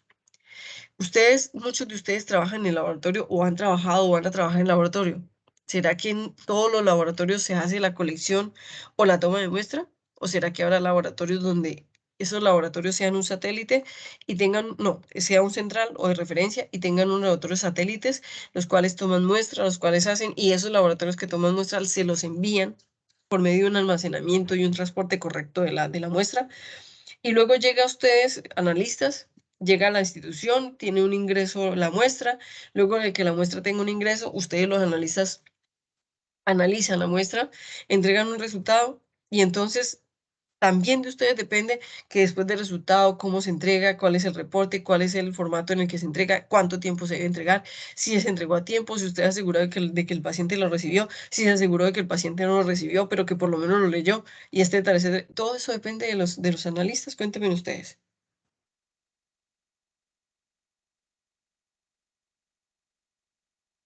Muchos de ustedes trabajan en el laboratorio o han trabajado o van a trabajar en el laboratorio. ¿Será que en todos los laboratorios se hace la colección o la toma de muestra? ¿O será que habrá laboratorios donde esos laboratorios sean un satélite y tengan, no, sea un central o de referencia y tengan unos laboratorios satélites, los cuales toman muestras, los cuales hacen, y esos laboratorios que toman muestras se los envían por medio de un almacenamiento y un transporte correcto de la muestra? Y luego llega a ustedes, analistas, llega a la institución, tiene un ingreso la muestra, luego de que la muestra tenga un ingreso, ustedes los analistas analizan la muestra, entregan un resultado y entonces también de ustedes depende que después del resultado, cómo se entrega, cuál es el reporte, cuál es el formato en el que se entrega, cuánto tiempo se debe entregar, si se entregó a tiempo, si usted aseguró de que el paciente lo recibió, si se aseguró de que el paciente no lo recibió, pero que por lo menos lo leyó, y etcétera. Todo eso depende de los analistas. Cuéntenme ustedes.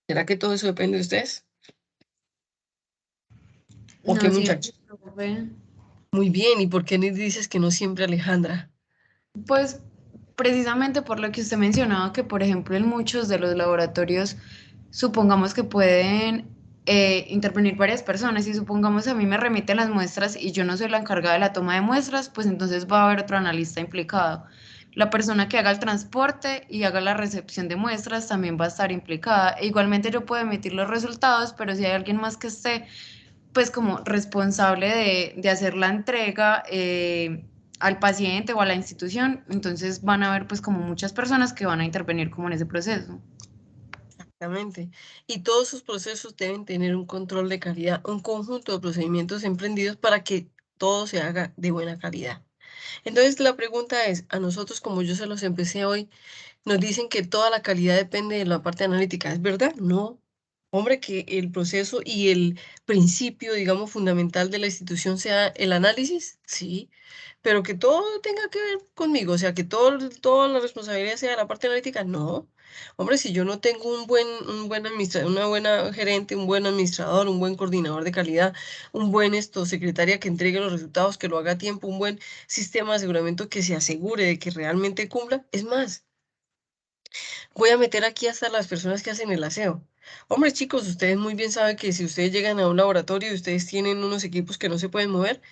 ¿Será que todo eso depende de ustedes? ¿O qué, No siempre, muchachos? profe. Muy bien, ¿y por qué ni dices que no siempre, Alejandra? Pues precisamente por lo que usted mencionaba, que por ejemplo en muchos de los laboratorios, supongamos que pueden intervenir varias personas y supongamos a mí me remiten las muestras y yo no soy la encargada de la toma de muestras, pues entonces va a haber otro analista implicado. La persona que haga el transporte y haga la recepción de muestras también va a estar implicada. E igualmente yo puedo emitir los resultados, pero si hay alguien más que esté pues como responsable de hacer la entrega al paciente o a la institución, entonces van a haber pues como muchas personas que van a intervenir como en ese proceso. Exactamente. Y todos esos procesos deben tener un control de calidad, un conjunto de procedimientos emprendidos para que todo se haga de buena calidad. Entonces, la pregunta es, a nosotros, como yo se los empecé hoy, nos dicen que toda la calidad depende de la parte analítica. ¿Es verdad? No. Hombre, que el proceso y el principio, digamos, fundamental de la institución sea el análisis, sí, pero que todo tenga que ver conmigo, o sea, que toda la responsabilidad sea de la parte analítica, no. Hombre, si yo no tengo un buen administrador, una buena gerente, un buen administrador, un buen coordinador de calidad, un buen secretaria que entregue los resultados, que lo haga a tiempo, un buen sistema de aseguramiento que se asegure de que realmente cumpla, es más, voy a meter aquí hasta las personas que hacen el aseo. Hombre, chicos, ustedes muy bien saben que si ustedes llegan a un laboratorio y ustedes tienen unos equipos que no se pueden mover,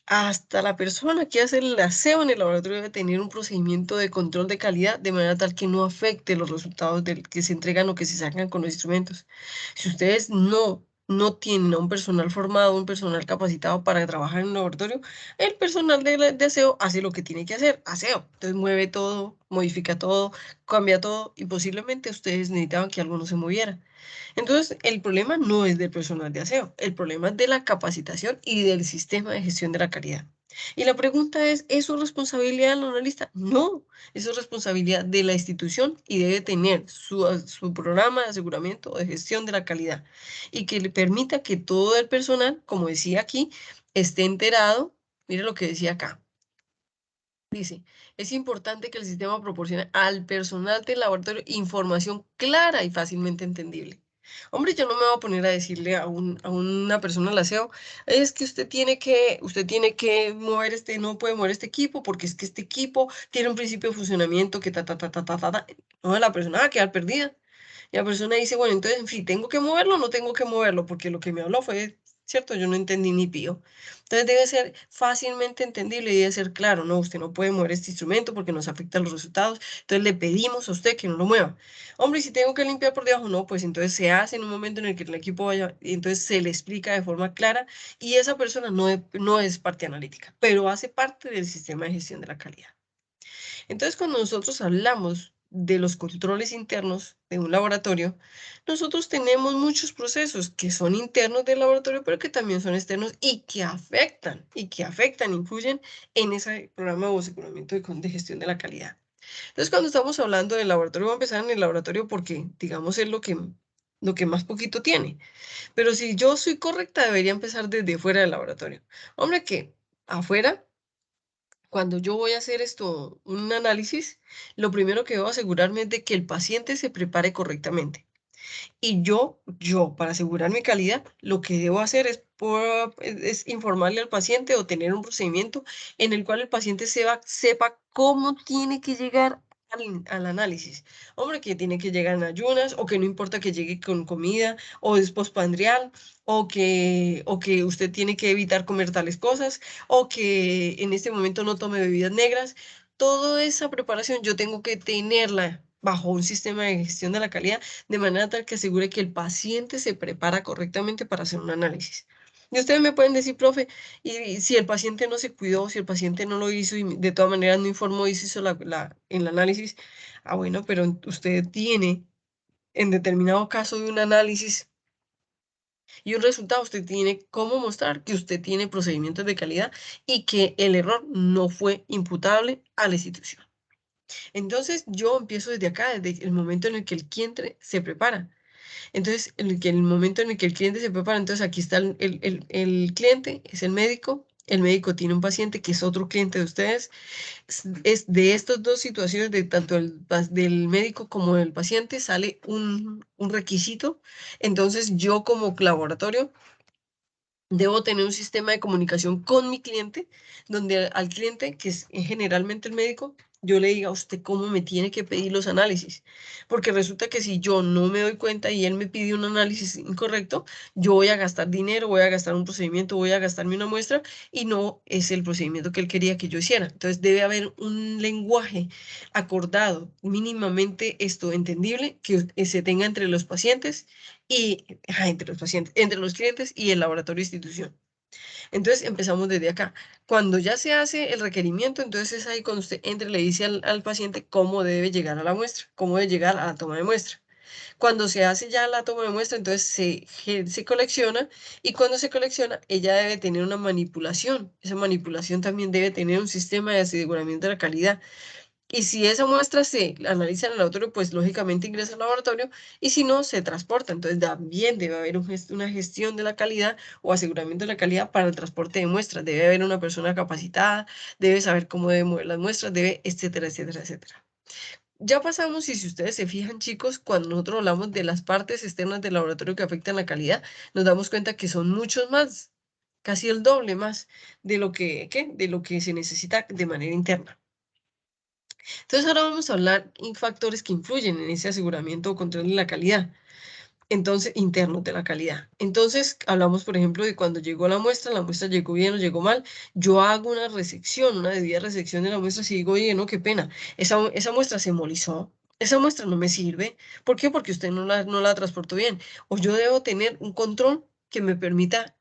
hasta la persona que hace el aseo en el laboratorio debe tener un procedimiento de control de calidad de manera tal que no afecte los resultados que se entregan o que se sacan con los instrumentos. Si ustedes no tienen a un personal formado, un personal capacitado para trabajar en un laboratorio, el personal de aseo hace lo que tiene que hacer, aseo. Entonces mueve todo, modifica todo, cambia todo y posiblemente ustedes necesitaban que algo no se moviera. Entonces, el problema no es del personal de aseo, el problema es de la capacitación y del sistema de gestión de la calidad. Y la pregunta ¿es su responsabilidad del analista? No, eso es responsabilidad de la institución y debe tener su programa de aseguramiento o de gestión de la calidad y que le permita que todo el personal, como decía aquí, esté enterado. Mire lo que decía acá. Dice, es importante que el sistema proporcione al personal del laboratorio información clara y fácilmente entendible. Hombre, yo no me voy a poner a decirle a una persona al aseo, es que usted tiene que mover no puede mover este equipo porque es que este equipo tiene un principio de funcionamiento que ta. No, la persona va a quedar perdida. Y la persona dice, bueno, entonces, en fin, ¿tengo que moverlo o no tengo que moverlo? Porque lo que me habló fue, cierto, yo no entendí ni pío. Entonces debe ser fácilmente entendible y debe ser claro, no, usted no puede mover este instrumento porque nos afecta los resultados, entonces le pedimos a usted que no lo mueva. Hombre, y si tengo que limpiar por debajo, no, pues entonces se hace en un momento en el que el equipo vaya, y entonces se le explica de forma clara y esa persona no es parte analítica, pero hace parte del sistema de gestión de la calidad. Entonces, cuando nosotros hablamos de los controles internos de un laboratorio, nosotros tenemos muchos procesos que son internos del laboratorio, pero que también son externos y que afectan, influyen en ese programa de aseguramiento de gestión de la calidad. Entonces, cuando estamos hablando del laboratorio, voy a empezar en el laboratorio porque, digamos, es lo que más poquito tiene. Pero si yo soy correcta, debería empezar desde fuera del laboratorio. Hombre, que afuera, cuando yo voy a hacer un análisis, lo primero que debo asegurarme es de que el paciente se prepare correctamente. Y para asegurar mi calidad, lo que debo hacer es informarle al paciente o tener un procedimiento en el cual el paciente sepa cómo tiene que llegar al análisis. Hombre, que tiene que llegar en ayunas, o que no importa que llegue con comida, o es postprandial, o que usted tiene que evitar comer tales cosas, o que en este momento no tome bebidas negras. Toda esa preparación yo tengo que tenerla bajo un sistema de gestión de la calidad, de manera tal que asegure que el paciente se prepara correctamente para hacer un análisis. Y ustedes me pueden decir, profe, y si el paciente no se cuidó, si el paciente no lo hizo y de todas maneras no informó y se hizo el análisis, bueno, pero usted tiene, en determinado caso de un análisis y un resultado, usted tiene cómo mostrar que usted tiene procedimientos de calidad y que el error no fue imputable a la institución. Entonces yo empiezo desde acá, desde el momento en el que el cliente se prepara. Entonces, el momento en el que el cliente se prepara, entonces aquí está el cliente, es el médico tiene un paciente que es otro cliente de ustedes. Es de estas dos situaciones, de tanto del médico como del paciente, sale un requisito. Entonces yo como laboratorio debo tener un sistema de comunicación con mi cliente, donde al cliente, que es generalmente el médico, yo le diga a usted cómo me tiene que pedir los análisis. Porque resulta que si yo no me doy cuenta y él me pide un análisis incorrecto, yo voy a gastar dinero, voy a gastar un procedimiento, voy a gastarme una muestra y no es el procedimiento que él quería que yo hiciera. Entonces debe haber un lenguaje acordado, mínimamente entendible, que se tenga entre los pacientes y entre los clientes y el laboratorio institución. Entonces empezamos desde acá. Cuando ya se hace el requerimiento, entonces es ahí cuando usted entra y le dice al paciente cómo debe llegar a la muestra, cómo debe llegar a la toma de muestra. Cuando se hace ya la toma de muestra, entonces se colecciona, y cuando se colecciona, ella debe tener una manipulación. Esa manipulación también debe tener un sistema de aseguramiento de la calidad. Y si esa muestra se analiza en el laboratorio, pues lógicamente ingresa al laboratorio, y si no, se transporta. Entonces también debe haber una gestión de la calidad o aseguramiento de la calidad para el transporte de muestras. Debe haber una persona capacitada, debe saber cómo debe mover las muestras, etcétera, etcétera, etcétera. Ya pasamos, y si ustedes se fijan, chicos, cuando nosotros hablamos de las partes externas del laboratorio que afectan la calidad, nos damos cuenta que son muchos más, casi el doble más de lo de lo que se necesita de manera interna. Entonces ahora vamos a hablar de factores que influyen en ese aseguramiento o control de la calidad, entonces internos de la calidad. Entonces hablamos, por ejemplo, de cuando llegó la muestra llegó bien o llegó mal. Yo hago una resección, una debida resección de la muestra. Si digo, oye, no, qué pena, esa muestra se hemolizó, esa muestra no me sirve. ¿Por qué? Porque usted no la transportó bien. O yo debo tener un control que me permita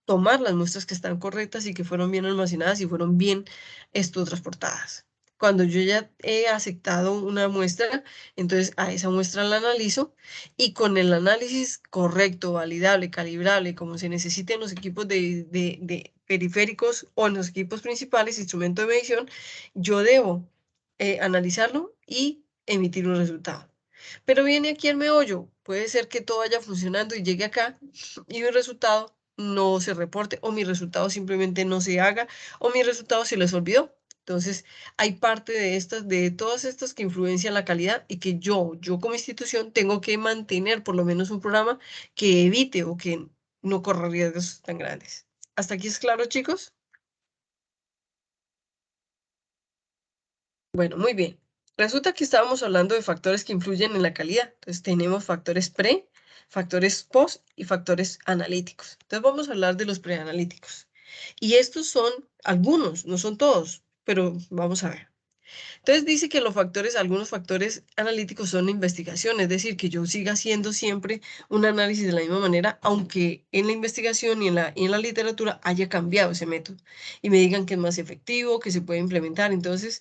tomar las muestras que están correctas y que fueron bien almacenadas y fueron bien transportadas. Cuando yo ya he aceptado una muestra, entonces a esa muestra la analizo, y con el análisis correcto, validable, calibrable, como se necesite en los equipos de periféricos o en los equipos principales, instrumento de medición, yo debo analizarlo y emitir un resultado. Pero viene aquí el meollo. Puede ser que todo vaya funcionando y llegue acá y mi resultado no se reporte, o mi resultado simplemente no se haga, o mi resultado se les olvidó. Entonces, hay parte de todas estas que influencian la calidad, y que yo como institución tengo que mantener por lo menos un programa que evite o que no corra riesgos tan grandes. ¿Hasta aquí es claro, chicos? Bueno, muy bien. Resulta que estábamos hablando de factores que influyen en la calidad. Entonces tenemos factores pre, factores post y factores analíticos. Entonces vamos a hablar de los preanalíticos. Y estos son algunos, no son todos, pero vamos a ver. Entonces dice que algunos factores analíticos son investigación, es decir, que yo siga haciendo siempre un análisis de la misma manera, aunque en la investigación y en la literatura haya cambiado ese método y me digan que es más efectivo, que se puede implementar. Entonces,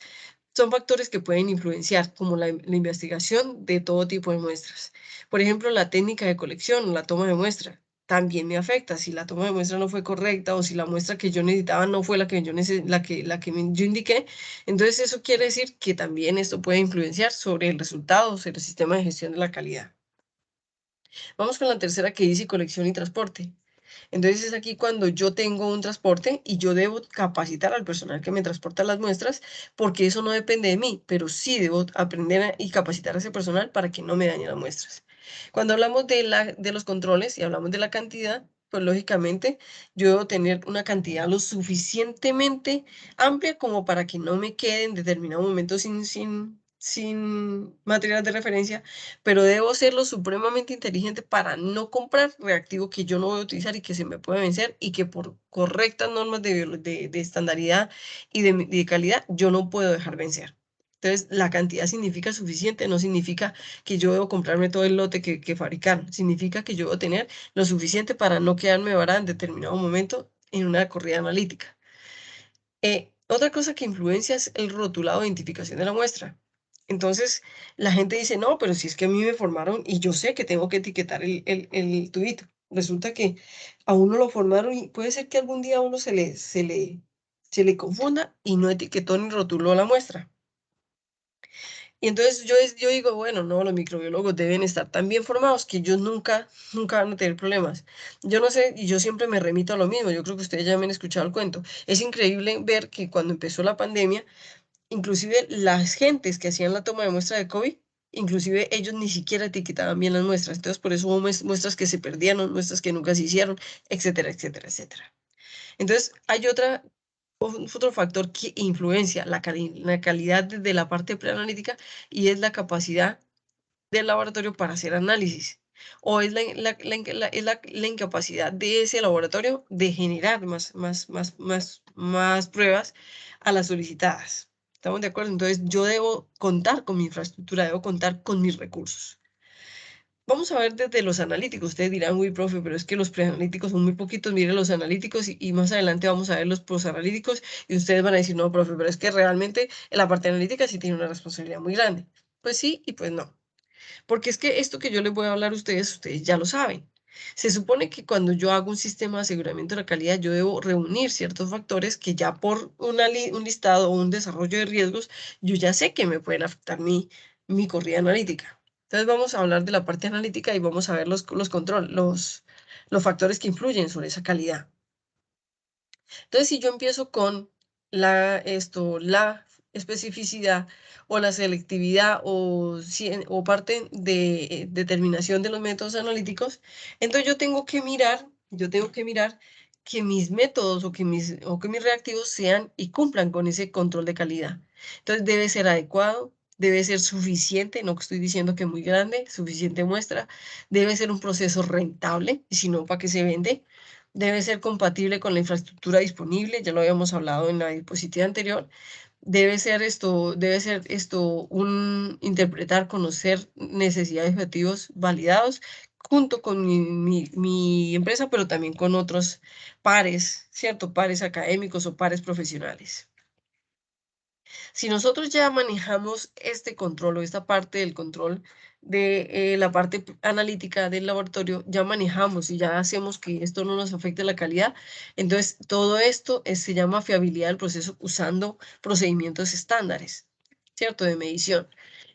son factores que pueden influenciar, como la investigación de todo tipo de muestras. Por ejemplo, la técnica de colección o la toma de muestra también me afecta. Si la toma de muestra no fue correcta o si la muestra que yo necesitaba no fue la que yo indiqué, entonces eso quiere decir que también esto puede influenciar sobre el resultado, sobre el sistema de gestión de la calidad. Vamos con la tercera, que dice colección y transporte. Entonces es aquí cuando yo tengo un transporte y yo debo capacitar al personal que me transporta las muestras, porque eso no depende de mí, pero sí debo aprender y capacitar a ese personal para que no me dañe las muestras. Cuando hablamos de los controles y hablamos de la cantidad, pues lógicamente yo debo tener una cantidad lo suficientemente amplia como para que no me quede en determinado momento sin material de referencia, pero debo ser lo supremamente inteligente para no comprar reactivo que yo no voy a utilizar y que se me puede vencer y que por correctas normas de estandaridad y de calidad yo no puedo dejar vencer. Entonces, la cantidad significa suficiente, no significa que yo debo comprarme todo el lote que fabricar, significa que yo debo tener lo suficiente para no quedarme varada en determinado momento en una corrida analítica. Otra cosa que influencia es el rotulado de identificación de la muestra. Entonces, la gente dice, no, pero si es que a mí me formaron y yo sé que tengo que etiquetar el tubito. Resulta que a uno lo formaron y puede ser que algún día a uno se le confunda y no etiquetó ni rotuló la muestra. Y entonces yo digo, bueno, no, los microbiólogos deben estar tan bien formados que ellos nunca van a tener problemas. Yo no sé, y yo siempre me remito a lo mismo, yo creo que ustedes ya me han escuchado el cuento. Es increíble ver que cuando empezó la pandemia, inclusive las gentes que hacían la toma de muestra de COVID, inclusive ellos ni siquiera etiquetaban bien las muestras. Entonces, por eso hubo muestras que se perdieron, muestras que nunca se hicieron, etcétera, etcétera, etcétera. Entonces, hay otro factor que influencia la calidad de la parte preanalítica y es la capacidad del laboratorio para hacer análisis. O es la incapacidad de ese laboratorio de generar más pruebas a las solicitadas. ¿Estamos de acuerdo? Entonces, yo debo contar con mi infraestructura, debo contar con mis recursos. Vamos a ver desde los analíticos. Ustedes dirán, uy, profe, pero es que los preanalíticos son muy poquitos. Miren los analíticos y más adelante vamos a ver los posanalíticos y ustedes van a decir, no, profe, pero es que realmente en la parte analítica sí tiene una responsabilidad muy grande. Pues sí y pues no. Porque es que esto que yo les voy a hablar a ustedes ya lo saben. Se supone que cuando yo hago un sistema de aseguramiento de la calidad, yo debo reunir ciertos factores que ya por un listado o un desarrollo de riesgos, yo ya sé que me pueden afectar mi corrida analítica. Entonces vamos a hablar de la parte analítica y vamos a ver los factores que influyen sobre esa calidad. Entonces, si yo empiezo con la especificidad o la selectividad o parte de determinación de los métodos analíticos, entonces yo tengo que mirar que mis métodos o que mis reactivos sean y cumplan con ese control de calidad. Entonces, debe ser adecuado, debe ser suficiente, no que estoy diciendo que muy grande, suficiente muestra, debe ser un proceso rentable, y si no, ¿para qué se vende? Debe ser compatible con la infraestructura disponible, ya lo habíamos hablado en la diapositiva anterior. Debe ser esto interpretar, conocer necesidades y objetivos validados junto con mi empresa, pero también con otros pares, ¿cierto? Pares académicos o pares profesionales. Si nosotros ya manejamos este control o esta parte del control de la parte analítica del laboratorio, ya manejamos y ya hacemos que esto no nos afecte la calidad, entonces todo esto se llama fiabilidad del proceso usando procedimientos estándares, ¿cierto? De medición.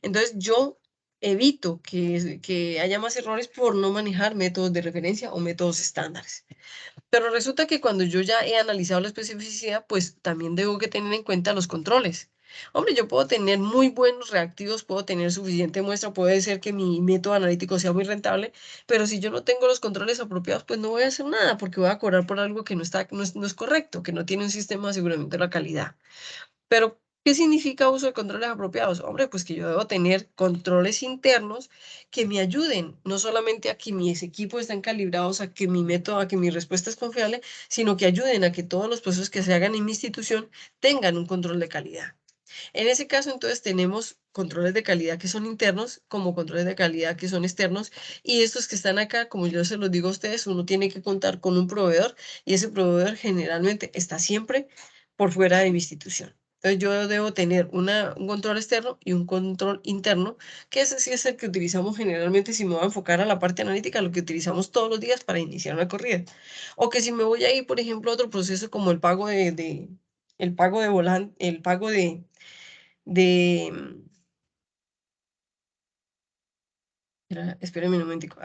Entonces yo evito que haya más errores por no manejar métodos de referencia o métodos estándares. Pero resulta que cuando yo ya he analizado la especificidad, pues también tengo que tener en cuenta los controles. Hombre, yo puedo tener muy buenos reactivos, puedo tener suficiente muestra, puede ser que mi método analítico sea muy rentable, pero si yo no tengo los controles apropiados, pues no voy a hacer nada porque voy a cobrar por algo que no es correcto, que no tiene un sistema de aseguramiento de la calidad. Pero, ¿qué significa uso de controles apropiados? Hombre, pues que yo debo tener controles internos que me ayuden, no solamente a que mis equipos estén calibrados, a que mi método, a que mi respuesta es confiable, sino que ayuden a que todos los procesos que se hagan en mi institución tengan un control de calidad. En ese caso, entonces, tenemos controles de calidad que son internos, como controles de calidad que son externos, y estos que están acá, como yo se los digo a ustedes, uno tiene que contar con un proveedor, y ese proveedor generalmente está siempre por fuera de mi institución. Entonces yo debo tener un control externo y un control interno, que ese sí es el que utilizamos generalmente si me voy a enfocar a la parte analítica, lo que utilizamos todos los días para iniciar una corrida. O que si me voy a ir, por ejemplo, a otro proceso como el pago el pago de volante, el pago de espérame un momentico.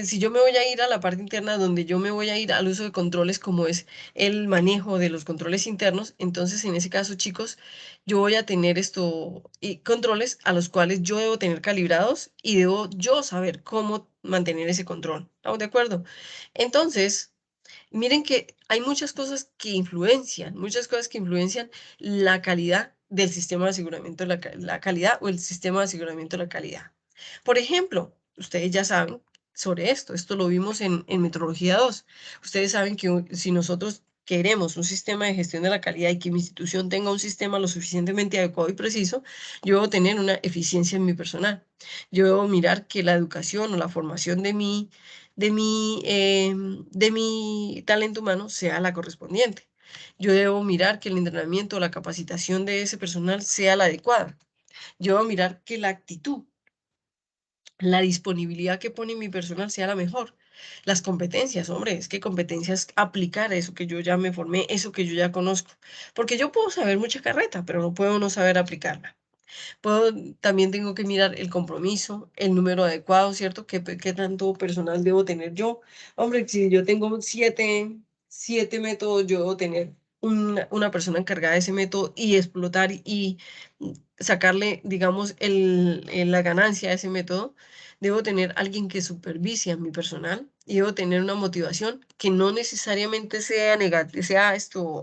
Si yo me voy a ir a la parte interna donde yo me voy a ir al uso de controles como es el manejo de los controles internos, entonces en ese caso, chicos, yo voy a tener y controles a los cuales yo debo tener calibrados y debo yo saber cómo mantener ese control. ¿Estamos de acuerdo? Entonces, miren que hay muchas cosas que influencian la calidad del sistema de aseguramiento de la calidad o el sistema de aseguramiento de la calidad. Por ejemplo, ustedes ya saben sobre esto lo vimos en Metrología 2. Ustedes saben que si nosotros queremos un sistema de gestión de la calidad y que mi institución tenga un sistema lo suficientemente adecuado y preciso, yo debo tener una eficiencia en mi personal. Yo debo mirar que la educación o la formación de mi talento humano sea la correspondiente. Yo debo mirar que el entrenamiento o la capacitación de ese personal sea la adecuada. Yo debo mirar que la actitud, la disponibilidad que pone mi personal sea la mejor. Las competencias, hombre, es que competencias aplicar eso que yo ya me formé, eso que yo ya conozco. Porque yo puedo saber mucha carreta, pero no puedo no saber aplicarla. También tengo que mirar el compromiso, el número adecuado, ¿cierto? ¿Qué tanto personal debo tener yo? Hombre, si yo tengo siete métodos, yo debo tener una persona encargada de ese método y explotar y sacarle, digamos, la ganancia a ese método. Debo tener alguien que supervise a mi personal y debo tener una motivación que no necesariamente sea negativa, sea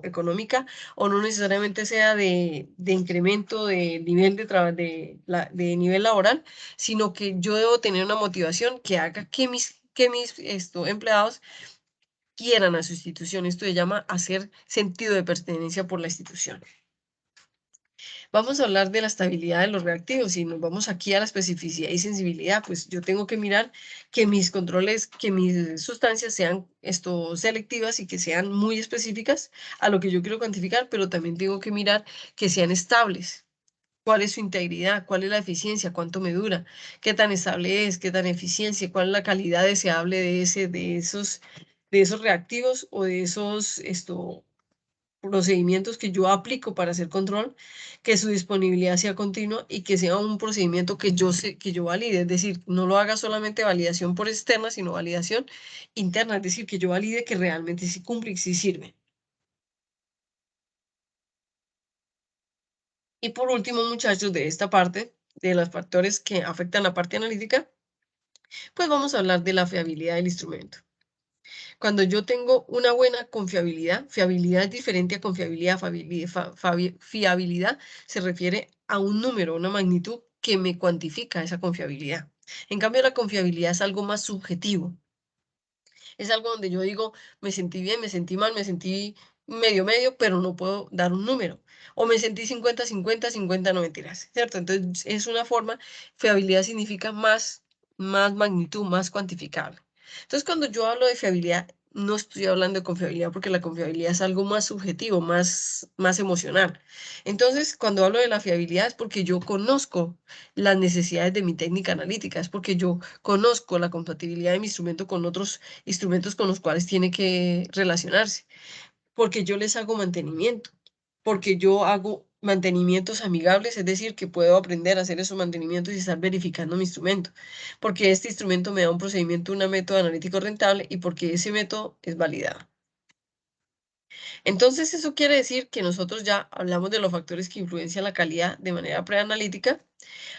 económica, o no necesariamente sea de incremento de nivel de nivel laboral, sino que yo debo tener una motivación que haga que mis empleados quieran a su institución. Esto se llama hacer sentido de pertenencia por la institución. Vamos a hablar de la estabilidad de los reactivos y nos vamos aquí a la especificidad y sensibilidad. Pues yo tengo que mirar que mis controles, que mis sustancias sean selectivas y que sean muy específicas a lo que yo quiero cuantificar, pero también tengo que mirar que sean estables. ¿Cuál es su integridad? ¿Cuál es la eficiencia? ¿Cuánto me dura? ¿Qué tan estable es? ¿Qué tan eficiencia? ¿Cuál es la calidad deseable de esos reactivos o de esos procedimientos que yo aplico para hacer control, que su disponibilidad sea continua y que sea un procedimiento que yo sé, que yo valide, es decir, no lo haga solamente validación por externa, sino validación interna, es decir, que yo valide que realmente sí cumple y sí sirve. Y por último, muchachos, de esta parte, de los factores que afectan la parte analítica, pues vamos a hablar de la fiabilidad del instrumento. Cuando yo tengo una buena confiabilidad, fiabilidad es diferente a confiabilidad, fiabilidad se refiere a un número, una magnitud que me cuantifica esa confiabilidad. En cambio, la confiabilidad es algo más subjetivo. Es algo donde yo digo, me sentí bien, me sentí mal, me sentí medio, pero no puedo dar un número. O me sentí 50, no mentiras, ¿cierto? Entonces, es una forma, fiabilidad significa más magnitud, más cuantificable. Entonces, cuando yo hablo de fiabilidad, no estoy hablando de confiabilidad porque la confiabilidad es algo más subjetivo, más emocional. Entonces, cuando hablo de la fiabilidad es porque yo conozco las necesidades de mi técnica analítica, es porque yo conozco la compatibilidad de mi instrumento con otros instrumentos con los cuales tiene que relacionarse, porque yo les hago mantenimiento, porque yo hago mantenimientos amigables, es decir, que puedo aprender a hacer esos mantenimientos y estar verificando mi instrumento, porque este instrumento me da un procedimiento, un método analítico rentable y porque ese método es validado. Entonces, eso quiere decir que nosotros ya hablamos de los factores que influencian la calidad de manera preanalítica,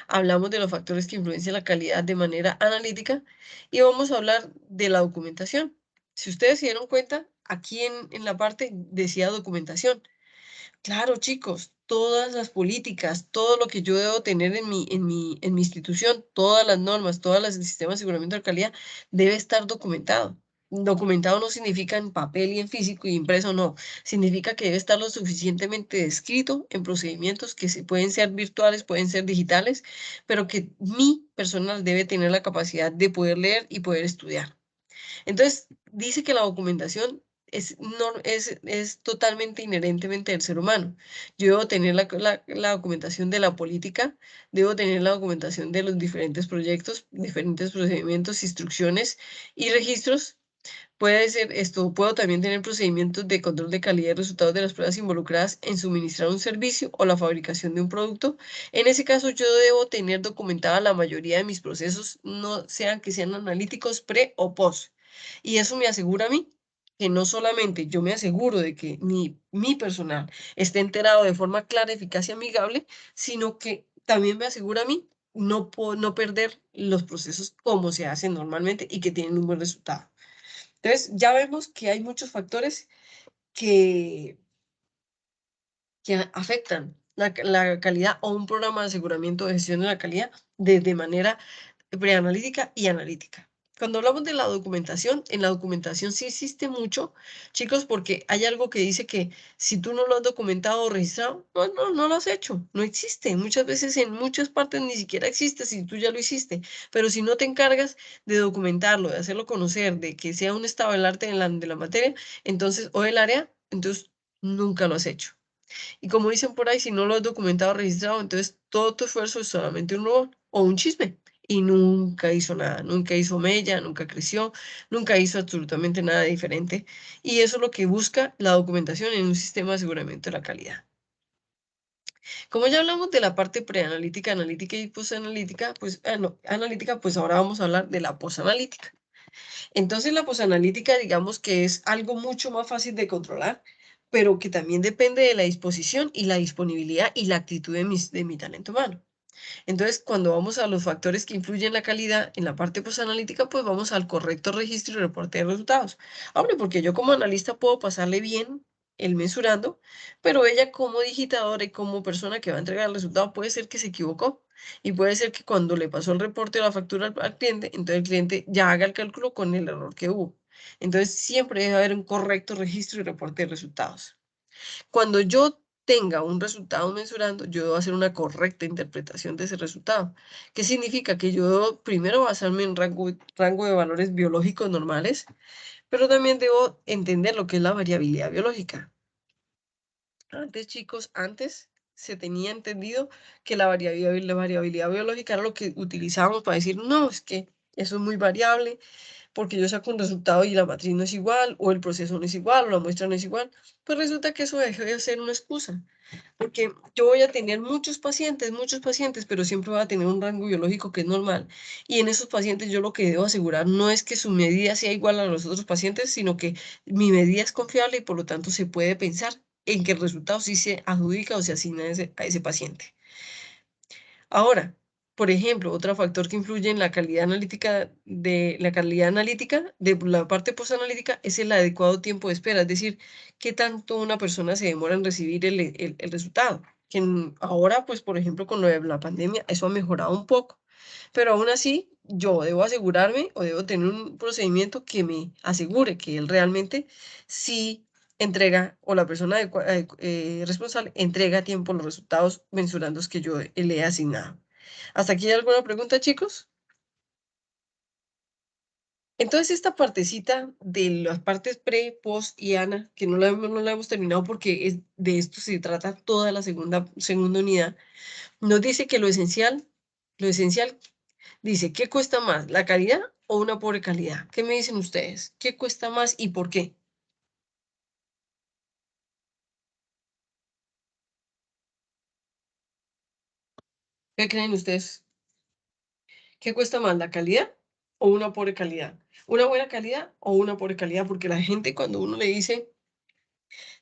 hablamos de los factores que influencian la calidad de manera analítica y vamos a hablar de la documentación. Si ustedes se dieron cuenta, aquí en la parte decía documentación. Claro, chicos, todas las políticas, todo lo que yo debo tener en mi institución, todas las normas, todos los sistemas de aseguramiento de calidad, debe estar documentado. Documentado no significa en papel y en físico y impreso, no. Significa que debe estar lo suficientemente descrito en procedimientos que pueden ser virtuales, pueden ser digitales, pero que mi personal debe tener la capacidad de poder leer y poder estudiar. Entonces, dice que la documentación es totalmente inherentemente del ser humano. Yo debo tener la documentación de la política, debo tener la documentación de los diferentes proyectos, diferentes procedimientos, instrucciones y registros. Puede ser esto, puedo también tener procedimientos de control de calidad y resultados de las pruebas involucradas en suministrar un servicio o la fabricación de un producto. En ese caso, yo debo tener documentada la mayoría de mis procesos, no sean que sean analíticos, pre o post. Y eso me asegura a mí que no solamente yo me aseguro de que mi personal esté enterado de forma clara, eficaz y amigable, sino que también me asegura a mí no perder los procesos como se hacen normalmente y que tienen un buen resultado. Entonces, ya vemos que hay muchos factores que, que afectan la calidad o un programa de aseguramiento de gestión de la calidad de manera preanalítica y analítica. Cuando hablamos de la documentación, en la documentación sí existe mucho, chicos, porque hay algo que dice que si tú no lo has documentado o registrado, no lo has hecho, no existe. Muchas veces en muchas partes ni siquiera existe si tú ya lo hiciste, pero si no te encargas de documentarlo, de hacerlo conocer, de que sea un estado del arte de la materia, entonces, o del área, entonces nunca lo has hecho. Y como dicen por ahí, si no lo has documentado o registrado, entonces todo tu esfuerzo es solamente un rumor o un chisme. Y nunca hizo nada, nunca hizo mella, nunca creció, nunca hizo absolutamente nada diferente. Y eso es lo que busca la documentación en un sistema de aseguramiento de la calidad. Como ya hablamos de la parte preanalítica, analítica y posanalítica, pues, no, analítica, pues ahora vamos a hablar de la posanalítica. Entonces la posanalítica, digamos que es algo mucho más fácil de controlar, pero que también depende de la disposición y la disponibilidad y la actitud de mi talento humano. Entonces, cuando vamos a los factores que influyen en la calidad en la parte posanalítica, pues vamos al correcto registro y reporte de resultados. Hombre, porque yo como analista puedo pasarle bien el mensurando, pero ella como digitadora y como persona que va a entregar el resultado puede ser que se equivocó y puede ser que cuando le pasó el reporte o la factura al cliente, entonces el cliente ya haga el cálculo con el error que hubo. Entonces, siempre debe haber un correcto registro y reporte de resultados. Cuando yo tenga un resultado mensurando, yo debo hacer una correcta interpretación de ese resultado. ¿Qué significa? Que yo debo primero basarme en rango de valores biológicos normales, pero también debo entender lo que es la variabilidad biológica. Antes, chicos, antes se tenía entendido que la variabilidad biológica era lo que utilizábamos para decir, no, es que eso es muy variable, porque yo saco un resultado y la matriz no es igual, o el proceso no es igual, o la muestra no es igual, pues resulta que eso dejó de ser una excusa, porque yo voy a tener muchos pacientes, pero siempre voy a tener un rango biológico que es normal, y en esos pacientes yo lo que debo asegurar no es que su medida sea igual a los otros pacientes, sino que mi medida es confiable y por lo tanto se puede pensar en que el resultado sí se adjudica o se asigna a ese paciente. Ahora, por ejemplo, otro factor que influye en la calidad analítica de la parte postanalítica es el adecuado tiempo de espera, es decir, qué tanto una persona se demora en recibir el resultado. Ahora, pues, por ejemplo, con lo de la pandemia, eso ha mejorado un poco, pero aún así, yo debo asegurarme o debo tener un procedimiento que me asegure que él realmente sí entrega o la persona responsable entrega a tiempo los resultados mensurandos que yo le he asignado. ¿Hasta aquí hay alguna pregunta, chicos? Entonces, esta partecita de las partes pre, post y ana, que no la hemos terminado porque de esto se trata toda la segunda unidad, nos dice que lo esencial dice, ¿qué cuesta más, la calidad o una pobre calidad? ¿Qué me dicen ustedes? ¿Qué cuesta más y por qué? ¿Qué creen ustedes? ¿Qué cuesta más, la calidad o una pobre calidad? ¿Una buena calidad o una pobre calidad? Porque la gente cuando uno le dice,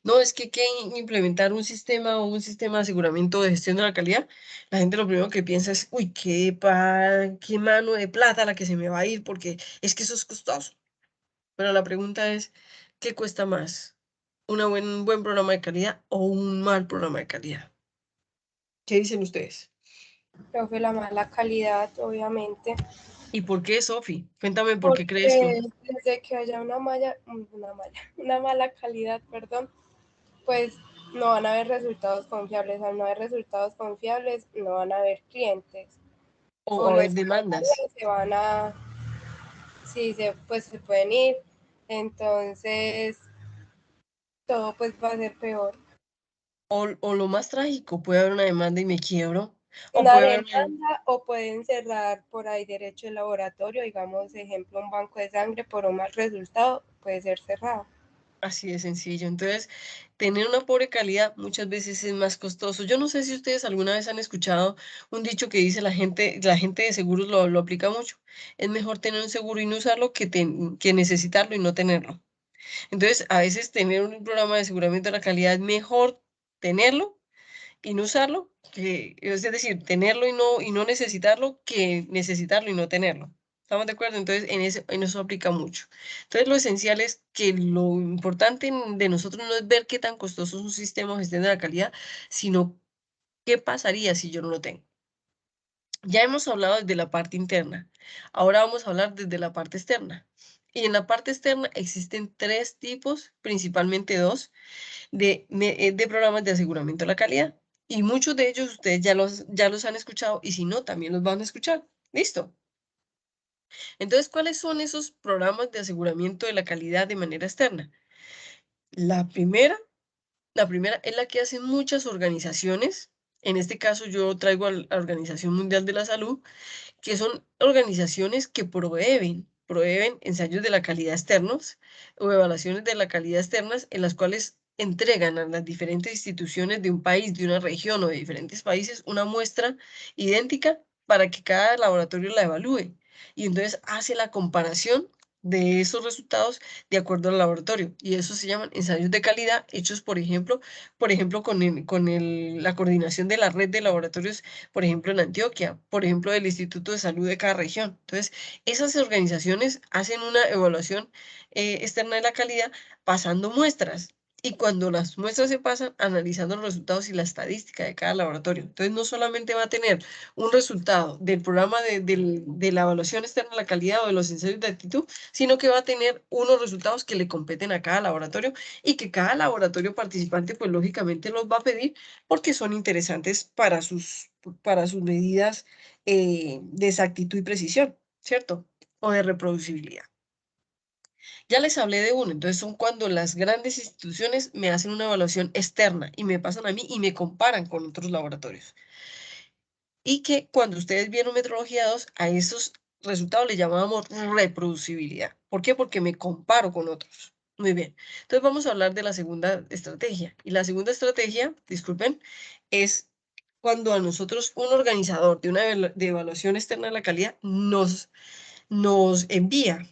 no, es que hay que implementar un sistema o un sistema de aseguramiento de gestión de la calidad, la gente lo primero que piensa es, uy, qué mano de plata la que se me va a ir porque es que eso es costoso. Pero la pregunta es, ¿qué cuesta más? Un buen programa de calidad o un mal programa de calidad? ¿Qué dicen ustedes? Profe, la mala calidad, obviamente. ¿Y por qué, Sofi? Cuéntame por qué crees tú. Porque desde que haya una mala calidad, perdón, pues no van a haber resultados confiables. Al no haber resultados confiables, no van a haber clientes. O O a ver los que demandas. se van a, sí, pues se pueden ir. Entonces, todo pues va a ser peor. O lo más trágico, puede haber una demanda y me quiebro. O Una puede haber una... demanda o pueden cerrar por ahí derecho el laboratorio, digamos, ejemplo, un banco de sangre por un mal resultado puede ser cerrado. Así de sencillo. Entonces, tener una pobre calidad muchas veces es más costoso. Yo no sé si ustedes alguna vez han escuchado un dicho que dice la gente de seguros lo aplica mucho. Es mejor tener un seguro y no usarlo que necesitarlo y no tenerlo. Entonces, a veces tener un programa de aseguramiento de la calidad es mejor tenerlo y no usarlo, es decir, tenerlo y no necesitarlo, que necesitarlo y no tenerlo. ¿Estamos de acuerdo? Entonces, en eso aplica mucho. Entonces, lo esencial es que lo importante de nosotros no es ver qué tan costoso es un sistema de gestión de la calidad, sino qué pasaría si yo no lo tengo. Ya hemos hablado desde la parte interna. Ahora vamos a hablar desde la parte externa. Y en la parte externa existen tres tipos, principalmente dos, de programas de aseguramiento de la calidad. Y muchos de ellos ustedes ya los han escuchado y si no, también los van a escuchar. ¿Listo? Entonces, ¿cuáles son esos programas de aseguramiento de la calidad de manera externa? La primera, la primera es la que hacen muchas organizaciones. En este caso, yo traigo a la Organización Mundial de la Salud, que son organizaciones que proveen ensayos de la calidad externos o evaluaciones de la calidad externas en las cuales entregan a las diferentes instituciones de un país, de una región o de diferentes países una muestra idéntica para que cada laboratorio la evalúe. Y entonces hace la comparación de esos resultados de acuerdo al laboratorio. Y eso se llaman ensayos de calidad hechos, por ejemplo la coordinación de la red de laboratorios, por ejemplo, en Antioquia, por ejemplo, del Instituto de Salud de cada región. Entonces, esas organizaciones hacen una evaluación externa de la calidad pasando muestras. Y cuando las muestras se pasan, analizando los resultados y la estadística de cada laboratorio. Entonces, no solamente va a tener un resultado del programa de la evaluación externa de la calidad o de los ensayos de actitud, sino que va a tener unos resultados que le competen a cada laboratorio y que cada laboratorio participante, pues lógicamente los va a pedir porque son interesantes para sus medidas de exactitud y precisión, ¿cierto? O de reproducibilidad. Ya les hablé de uno, entonces son cuando las grandes instituciones me hacen una evaluación externa y me pasan a mí y me comparan con otros laboratorios. Y que cuando ustedes vieron Metrología 2, a esos resultados le llamábamos reproducibilidad. ¿Por qué? Porque me comparo con otros. Muy bien. Entonces vamos a hablar de la segunda estrategia. Y la segunda estrategia, disculpen, es cuando a nosotros un organizador de una de evaluación externa de la calidad nos envía,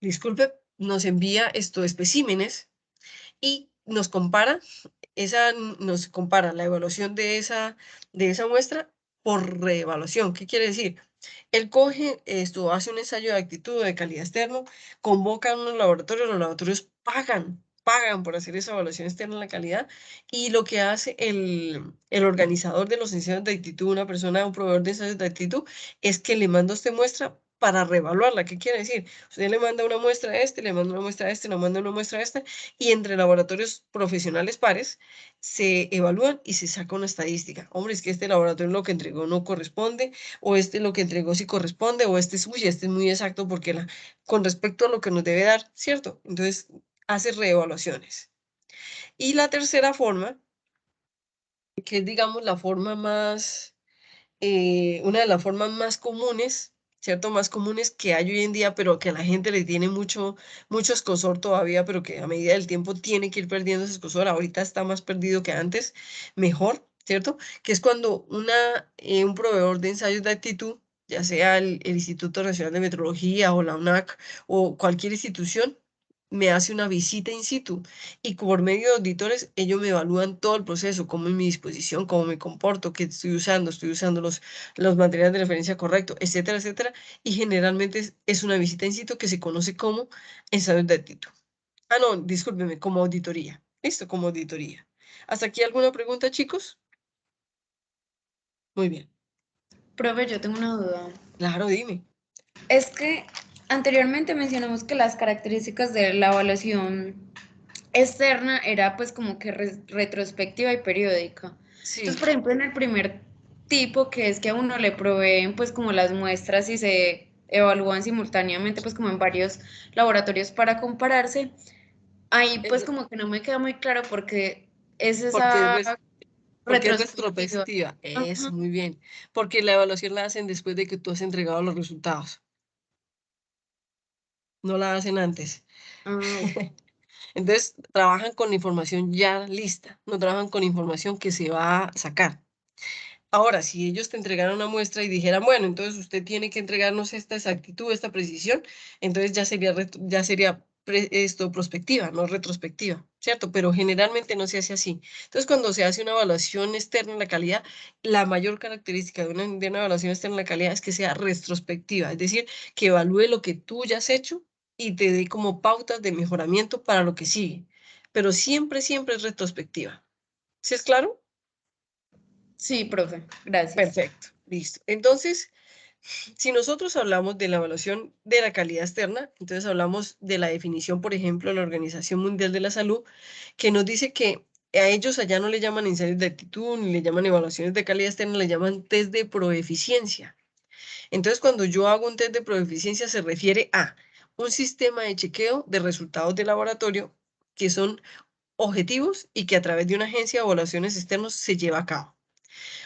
disculpe, nos envía estos especímenes y nos compara la evaluación de esa muestra por reevaluación. ¿Qué quiere decir? Él coge esto, hace un ensayo de actitud de calidad externo, convoca a unos laboratorios, los laboratorios pagan por hacer esa evaluación externa de la calidad, y lo que hace el organizador de los ensayos de actitud, una persona, un proveedor de ensayos de actitud, es que le manda usted muestra para reevaluarla. ¿Qué quiere decir? Usted le manda una muestra a este, le manda una muestra a este, le manda una muestra a esta, y entre laboratorios profesionales pares se evalúan y se saca una estadística. Hombre, es que este laboratorio lo que entregó no corresponde, o este lo que entregó sí corresponde, o este es, uy, este es muy exacto porque con respecto a lo que nos debe dar, ¿cierto? Entonces, hace reevaluaciones. Y la tercera forma, que es, digamos, la forma más, una de las formas más comunes, ¿cierto? Más comunes que hay hoy en día, pero que a la gente le tiene mucho escozor todavía, pero que a medida del tiempo tiene que ir perdiendo ese escozor. Ahorita está más perdido que antes, mejor, ¿cierto? Que es cuando un proveedor de ensayos de actitud, ya sea el Instituto Nacional de Metrología o la UNAC o cualquier institución, me hace una visita in situ y por medio de auditores ellos me evalúan todo el proceso, cómo es mi disposición, cómo me comporto, qué estoy usando los materiales de referencia correctos, etcétera, etcétera. Y generalmente es una visita in situ que se conoce como ensayo de actitud. Ah, no, discúlpeme, como auditoría. Listo, como auditoría. ¿Hasta aquí alguna pregunta, chicos? Muy bien. Profe, yo tengo una duda. Claro, dime. Es que anteriormente mencionamos que las características de la evaluación externa era pues como que retrospectiva y periódica. Entonces, Sí, por ejemplo, en el primer tipo, que es que a uno le proveen pues como las muestras y se evalúan simultáneamente pues como en varios laboratorios para compararse, Ahí pues Es- como que no me queda muy claro porque es porque esa porque es retrospectiva. retrospectiva. Ajá. Eso, muy bien. Porque la evaluación la hacen después de que tú has entregado los resultados. No la hacen antes. Ah, ok. Entonces, trabajan con la información ya lista, no trabajan con información que se va a sacar. Ahora, si ellos te entregaran una muestra y dijeran, bueno, entonces usted tiene que entregarnos esta exactitud, esta precisión, entonces ya sería prospectiva, no retrospectiva, ¿cierto? Pero generalmente no se hace así. Entonces, cuando se hace una evaluación externa en la calidad, la mayor característica de una evaluación externa en la calidad es que sea retrospectiva, es decir, que evalúe lo que tú ya has hecho y te dé como pautas de mejoramiento para lo que sigue. Pero siempre, siempre es retrospectiva. ¿Sí es claro? Sí, profe, gracias. Perfecto, listo. Entonces, si nosotros hablamos de la evaluación de la calidad externa, entonces hablamos de la definición, por ejemplo, de la Organización Mundial de la Salud, que nos dice que a ellos allá no le llaman ensayos de actitud, ni le llaman evaluaciones de calidad externa, le llaman test de proeficiencia. Entonces, cuando yo hago un test de proeficiencia, se refiere a un sistema de chequeo de resultados de laboratorio que son objetivos y que a través de una agencia de evaluaciones externos se lleva a cabo.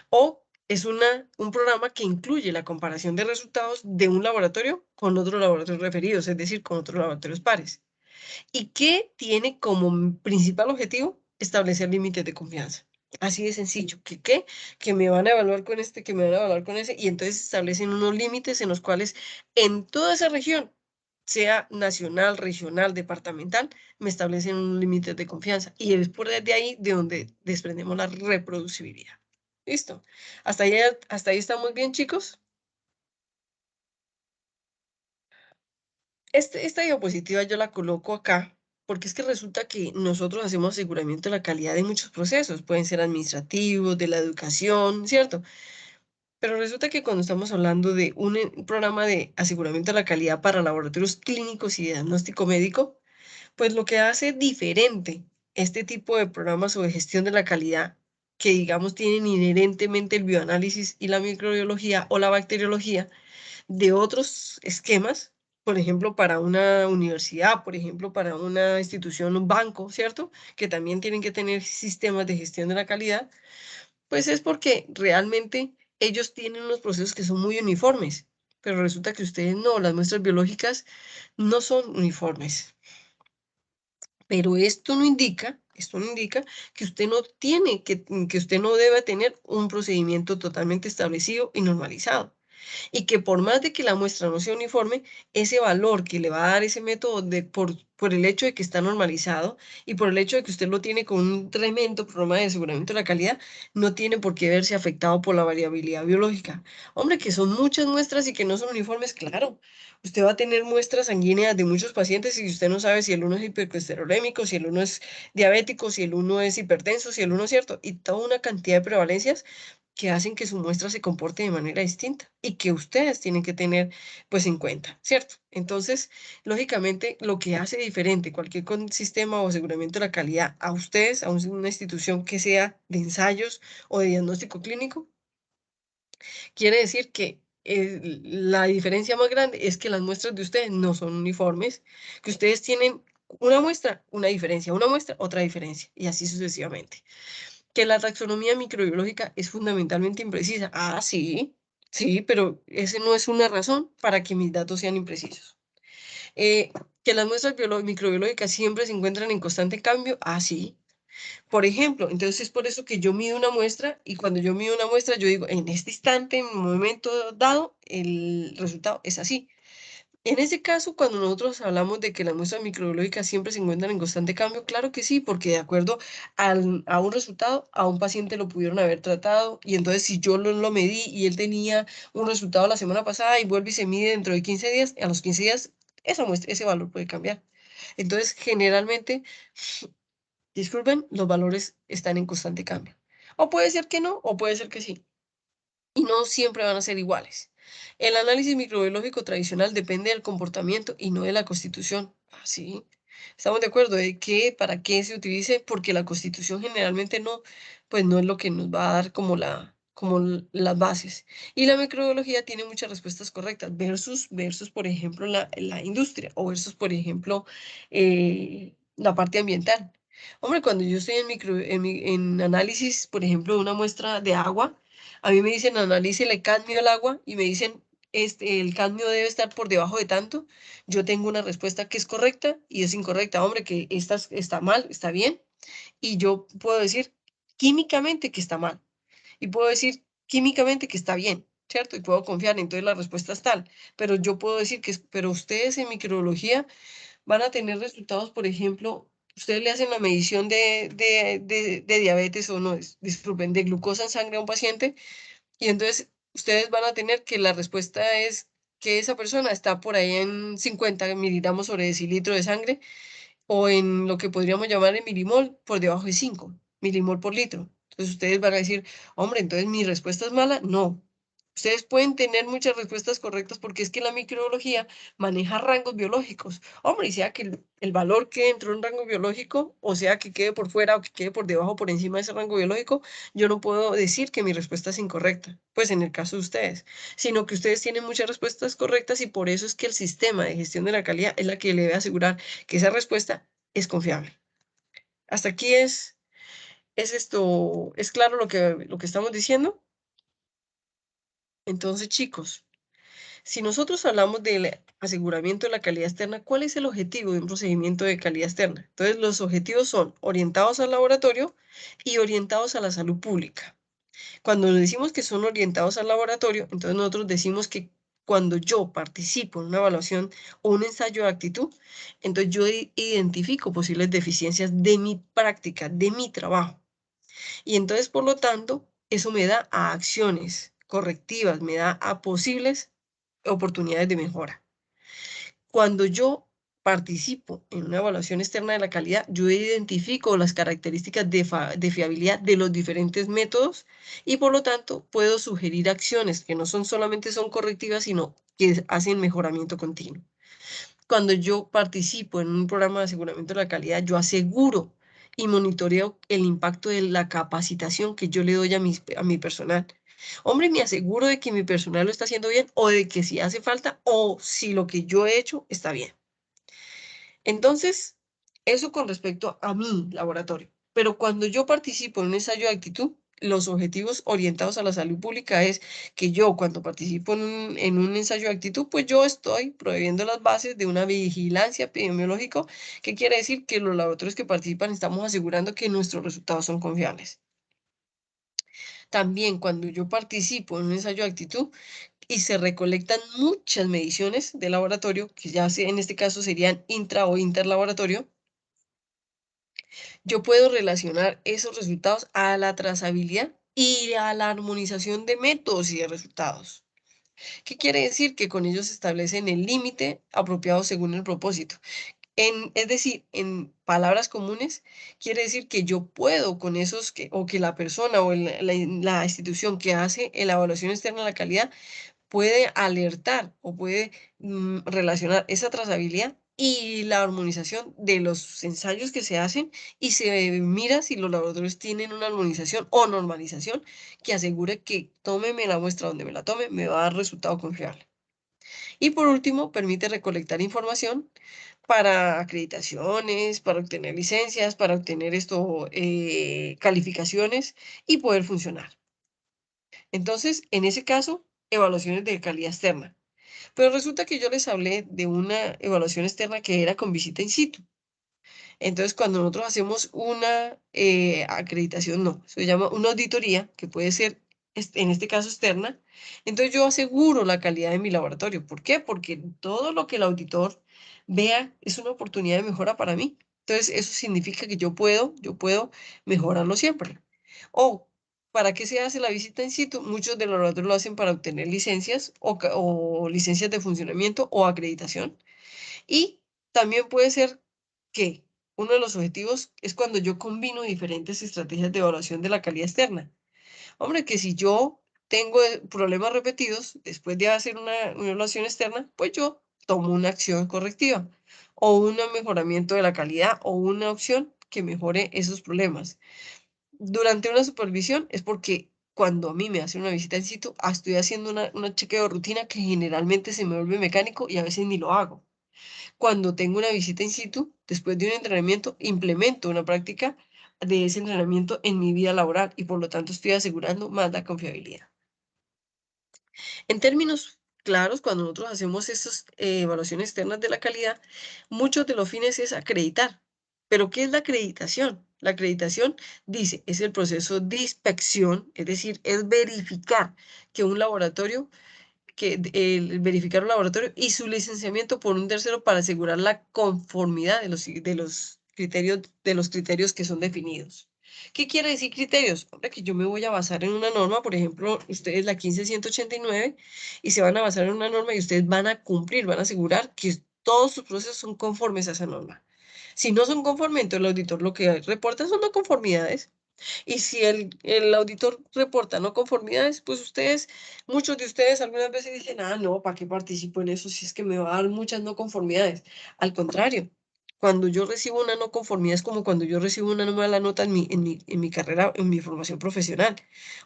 O es un programa que incluye la comparación de resultados de un laboratorio con otros laboratorios referidos, es decir, con otros laboratorios pares. Y que tiene como principal objetivo establecer límites de confianza. Así de sencillo. ¿Qué? Que me van a evaluar con este, que me van a evaluar con ese, y entonces establecen unos límites en los cuales en toda esa región, sea nacional, regional, departamental, me establecen unos límites de confianza. Y es por de ahí de donde desprendemos la reproducibilidad. ¿Listo? ¿Hasta ahí estamos bien, chicos? Esta diapositiva yo la coloco acá porque es que resulta que nosotros hacemos aseguramiento de la calidad de muchos procesos, pueden ser administrativos, de la educación, ¿cierto? Pero resulta que cuando estamos hablando de un programa de aseguramiento de la calidad para laboratorios clínicos y de diagnóstico médico, pues lo que hace diferente este tipo de programas o de gestión de la calidad, que digamos tienen inherentemente el bioanálisis y la microbiología o la bacteriología, de otros esquemas, por ejemplo, para una universidad, por ejemplo, para una institución, un banco, ¿cierto? Que también tienen que tener sistemas de gestión de la calidad, pues es porque realmente ellos tienen unos procesos que son muy uniformes, pero resulta que ustedes no, las muestras biológicas no son uniformes. Pero esto no indica que usted no tiene, que usted no debe tener un procedimiento totalmente establecido y normalizado. Y que por más de que la muestra no sea uniforme, ese valor que le va a dar ese método por el hecho de que está normalizado y por el hecho de que usted lo tiene con un tremendo programa de aseguramiento de la calidad, no tiene por qué verse afectado por la variabilidad biológica. Hombre, que son muchas muestras y que no son uniformes, claro. Usted va a tener muestras sanguíneas de muchos pacientes y usted no sabe si el uno es hipercolesterolémico, si el uno es diabético, si el uno es hipertenso, si el uno es cierto, y toda una cantidad de prevalencias que hacen que su muestra se comporte de manera distinta y que ustedes tienen que tener pues en cuenta, ¿cierto? Entonces, lógicamente, lo que hace diferente cualquier sistema o aseguramiento de la calidad a ustedes, a una institución que sea de ensayos o de diagnóstico clínico, quiere decir que la diferencia más grande es que las muestras de ustedes no son uniformes, que ustedes tienen una muestra, una diferencia, una muestra, otra diferencia, y así sucesivamente. Que la taxonomía microbiológica es fundamentalmente imprecisa. Ah, sí, sí, pero ese no es una razón para que mis datos sean imprecisos. Eh, que las muestras microbiológicas siempre se encuentran en constante cambio. Ah, sí. Por ejemplo, entonces es por eso que yo mido una muestra y cuando yo mido una muestra, yo digo, en este instante, en un momento dado, el resultado es así. En ese caso, cuando nosotros hablamos de que las muestras microbiológicas siempre se encuentran en constante cambio, claro que sí, porque de acuerdo a un resultado, a un paciente lo pudieron haber tratado y entonces si yo lo medí y él tenía un resultado la semana pasada y vuelve y se mide dentro de 15 días, a los 15 días ese valor puede cambiar. Entonces, generalmente, disculpen, los valores están en constante cambio. O puede ser que no, o puede ser que sí. Y no siempre van a ser iguales. El análisis microbiológico tradicional depende del comportamiento y no de la constitución. Así. Estamos de acuerdo de que para qué se utilice, porque la constitución generalmente no, pues no es lo que nos va a dar como las bases. Y la microbiología tiene muchas respuestas correctas versus por ejemplo, la industria o versus, por ejemplo, la parte ambiental. Hombre, cuando yo estoy en análisis, por ejemplo, de una muestra de agua, a mí me dicen analícele cadmio al agua y me dicen el cadmio debe estar por debajo de tanto. Yo tengo una respuesta que es correcta y es incorrecta. Hombre, que esta está mal, está bien. Y yo puedo decir químicamente que está mal. Y puedo decir químicamente que está bien, ¿cierto? Y puedo confiar, entonces la respuesta es tal. Pero yo puedo decir pero ustedes en microbiología van a tener resultados, por ejemplo, ustedes le hacen la medición de diabetes o no, disculpen, de glucosa en sangre a un paciente y entonces ustedes van a tener que la respuesta es que esa persona está por ahí en 50 miligramos sobre decilitro de sangre o en lo que podríamos llamar el milimol por debajo de 5 milimol por litro. Entonces ustedes van a decir, hombre, entonces mi respuesta es mala. No. Ustedes pueden tener muchas respuestas correctas porque es que la microbiología maneja rangos biológicos. Hombre, y sea que el valor quede dentro de un rango biológico, o sea que quede por fuera o que quede por debajo o por encima de ese rango biológico, yo no puedo decir que mi respuesta es incorrecta, pues en el caso de ustedes, sino que ustedes tienen muchas respuestas correctas y por eso es que el sistema de gestión de la calidad es la que le debe asegurar que esa respuesta es confiable. Hasta aquí es claro lo que estamos diciendo. Entonces, chicos, si nosotros hablamos del aseguramiento de la calidad externa, ¿cuál es el objetivo de un procedimiento de calidad externa? Entonces, los objetivos son orientados al laboratorio y orientados a la salud pública. Cuando decimos que son orientados al laboratorio, entonces nosotros decimos que cuando yo participo en una evaluación o un ensayo de actitud, entonces yo identifico posibles deficiencias de mi práctica, de mi trabajo. Y entonces, por lo tanto, eso me da a acciones correctivas, me da a posibles oportunidades de mejora. Cuando yo participo en una evaluación externa de la calidad, yo identifico las características de fiabilidad de los diferentes métodos y por lo tanto puedo sugerir acciones que no solamente son correctivas, sino que hacen mejoramiento continuo. Cuando yo participo en un programa de aseguramiento de la calidad, yo aseguro y monitoreo el impacto de la capacitación que yo le doy a mi personal. Hombre, me aseguro de que mi personal lo está haciendo bien o de que si hace falta o si lo que yo he hecho está bien. Entonces, eso con respecto a mi laboratorio. Pero cuando yo participo en un ensayo de actitud, los objetivos orientados a la salud pública es que yo cuando participo en un ensayo de actitud, pues yo estoy prohibiendo las bases de una vigilancia epidemiológica, que quiere decir que los laboratorios que participan estamos asegurando que nuestros resultados son confiables. También cuando yo participo en un ensayo de actitud, y se recolectan muchas mediciones de laboratorio, que ya en este caso serían intra o interlaboratorio, yo puedo relacionar esos resultados a la trazabilidad y a la armonización de métodos y de resultados. ¿Qué quiere decir? Que con ellos se establecen el límite apropiado según el propósito. Es decir, en palabras comunes, quiere decir que yo puedo con esos, o que la persona o la institución que hace la evaluación externa de la calidad puede alertar o puede relacionar esa trazabilidad y la armonización de los ensayos que se hacen y se mira si los laboratorios tienen una armonización o normalización que asegure que tómeme la muestra donde me la tome, me va a dar resultado confiable. Y por último, permite recolectar información para acreditaciones, para obtener licencias, para obtener calificaciones y poder funcionar. Entonces, en ese caso, evaluaciones de calidad externa. Pero resulta que yo les hablé de una evaluación externa que era con visita in situ. Entonces, cuando nosotros hacemos una acreditación, no, se llama una auditoría, que puede ser, en este caso, externa. Entonces, yo aseguro la calidad de mi laboratorio. ¿Por qué? Porque todo lo que el auditor vea es una oportunidad de mejora para mí. Entonces, eso significa que yo puedo mejorarlo siempre. O, ¿para qué se hace la visita in situ? Muchos de los laboratorios lo hacen para obtener licencias o licencias de funcionamiento o acreditación. Y también puede ser que uno de los objetivos es cuando yo combino diferentes estrategias de evaluación de la calidad externa. Hombre, que si yo tengo problemas repetidos después de hacer una evaluación externa, pues yo tomo una acción correctiva o un mejoramiento de la calidad o una opción que mejore esos problemas. Durante una supervisión es porque cuando a mí me hacen una visita in situ, estoy haciendo una chequeo de rutina que generalmente se me vuelve mecánico y a veces ni lo hago. Cuando tengo una visita in situ, después de un entrenamiento, implemento una práctica de ese entrenamiento en mi vida laboral y por lo tanto estoy asegurando más la confiabilidad. En términos claros, cuando nosotros hacemos estas evaluaciones externas de la calidad, muchos de los fines es acreditar. ¿Pero qué es la acreditación? La acreditación dice, es el proceso de inspección, es decir, es verificar que un laboratorio, verificar un laboratorio y su licenciamiento por un tercero para asegurar la conformidad de los criterios que son definidos. ¿Qué quiere decir criterios? Hombre, que yo me voy a basar en una norma, por ejemplo, ustedes la 15189, y se van a basar en una norma y ustedes van a cumplir, van a asegurar que todos sus procesos son conformes a esa norma. Si no son conformes, entonces el auditor lo que reporta son no conformidades. Y si el auditor reporta no conformidades, pues muchos de ustedes algunas veces dicen, ah, no, ¿para qué participo en eso si es que me va a dar muchas no conformidades? Al contrario, cuando yo recibo una no conformidad es como cuando yo recibo una mala nota en mi carrera, en mi formación profesional.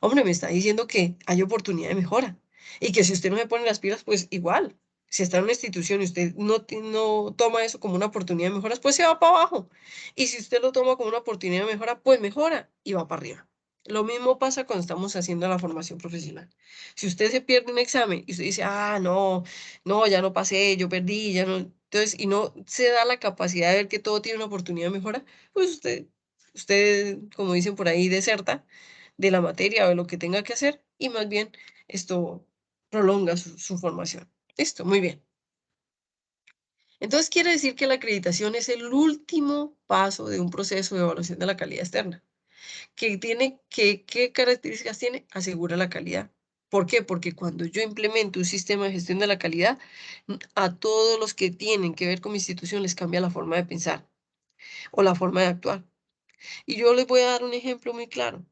Hombre, me está diciendo que hay oportunidad de mejora y que si usted no se pone las pilas, pues igual. Si está en una institución y usted no toma eso como una oportunidad de mejoras, pues se va para abajo. Y si usted lo toma como una oportunidad de mejora, pues mejora y va para arriba. Lo mismo pasa cuando estamos haciendo la formación profesional. Si usted se pierde un examen y usted dice, ah, no, no, ya no pasé, yo perdí, ya no. Entonces, y no se da la capacidad de ver que todo tiene una oportunidad de mejora, pues usted, como dicen por ahí, deserta de la materia o de lo que tenga que hacer y más bien esto prolonga su formación. Listo, muy bien. Entonces quiere decir que la acreditación es el último paso de un proceso de evaluación de la calidad externa. ¿Qué características tiene? Asegura la calidad. ¿Por qué? Porque cuando yo implemento un sistema de gestión de la calidad, a todos los que tienen que ver con mi institución les cambia la forma de pensar o la forma de actuar. Y yo les voy a dar un ejemplo muy claro.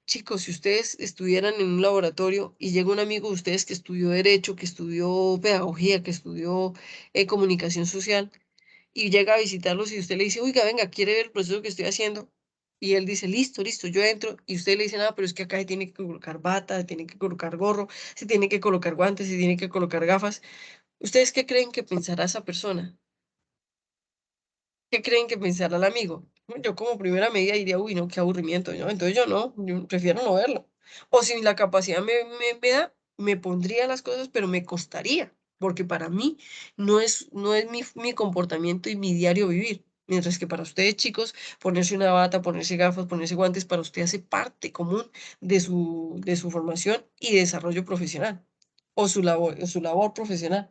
Chicos, si ustedes estuvieran en un laboratorio y llega un amigo de ustedes que estudió Derecho, que estudió Pedagogía, que estudió Comunicación Social, y llega a visitarlos y usted le dice, oiga, venga, ¿quiere ver el proceso que estoy haciendo? Y él dice, listo, listo, yo entro. Y usted le dice, nada, pero es que acá se tiene que colocar bata, se tiene que colocar gorro, se tiene que colocar guantes, se tiene que colocar gafas. ¿Ustedes qué creen que pensará esa persona? ¿Qué creen que pensará el amigo? Yo como primera medida diría, uy, no, qué aburrimiento, ¿no? Entonces yo prefiero no verlo. O si la capacidad me da, me pondría las cosas, pero me costaría, porque para mí no es mi comportamiento y mi diario vivir. Mientras que para ustedes, chicos, ponerse una bata, ponerse gafas, ponerse guantes, para usted hace parte común de su formación y desarrollo profesional, o su labor profesional.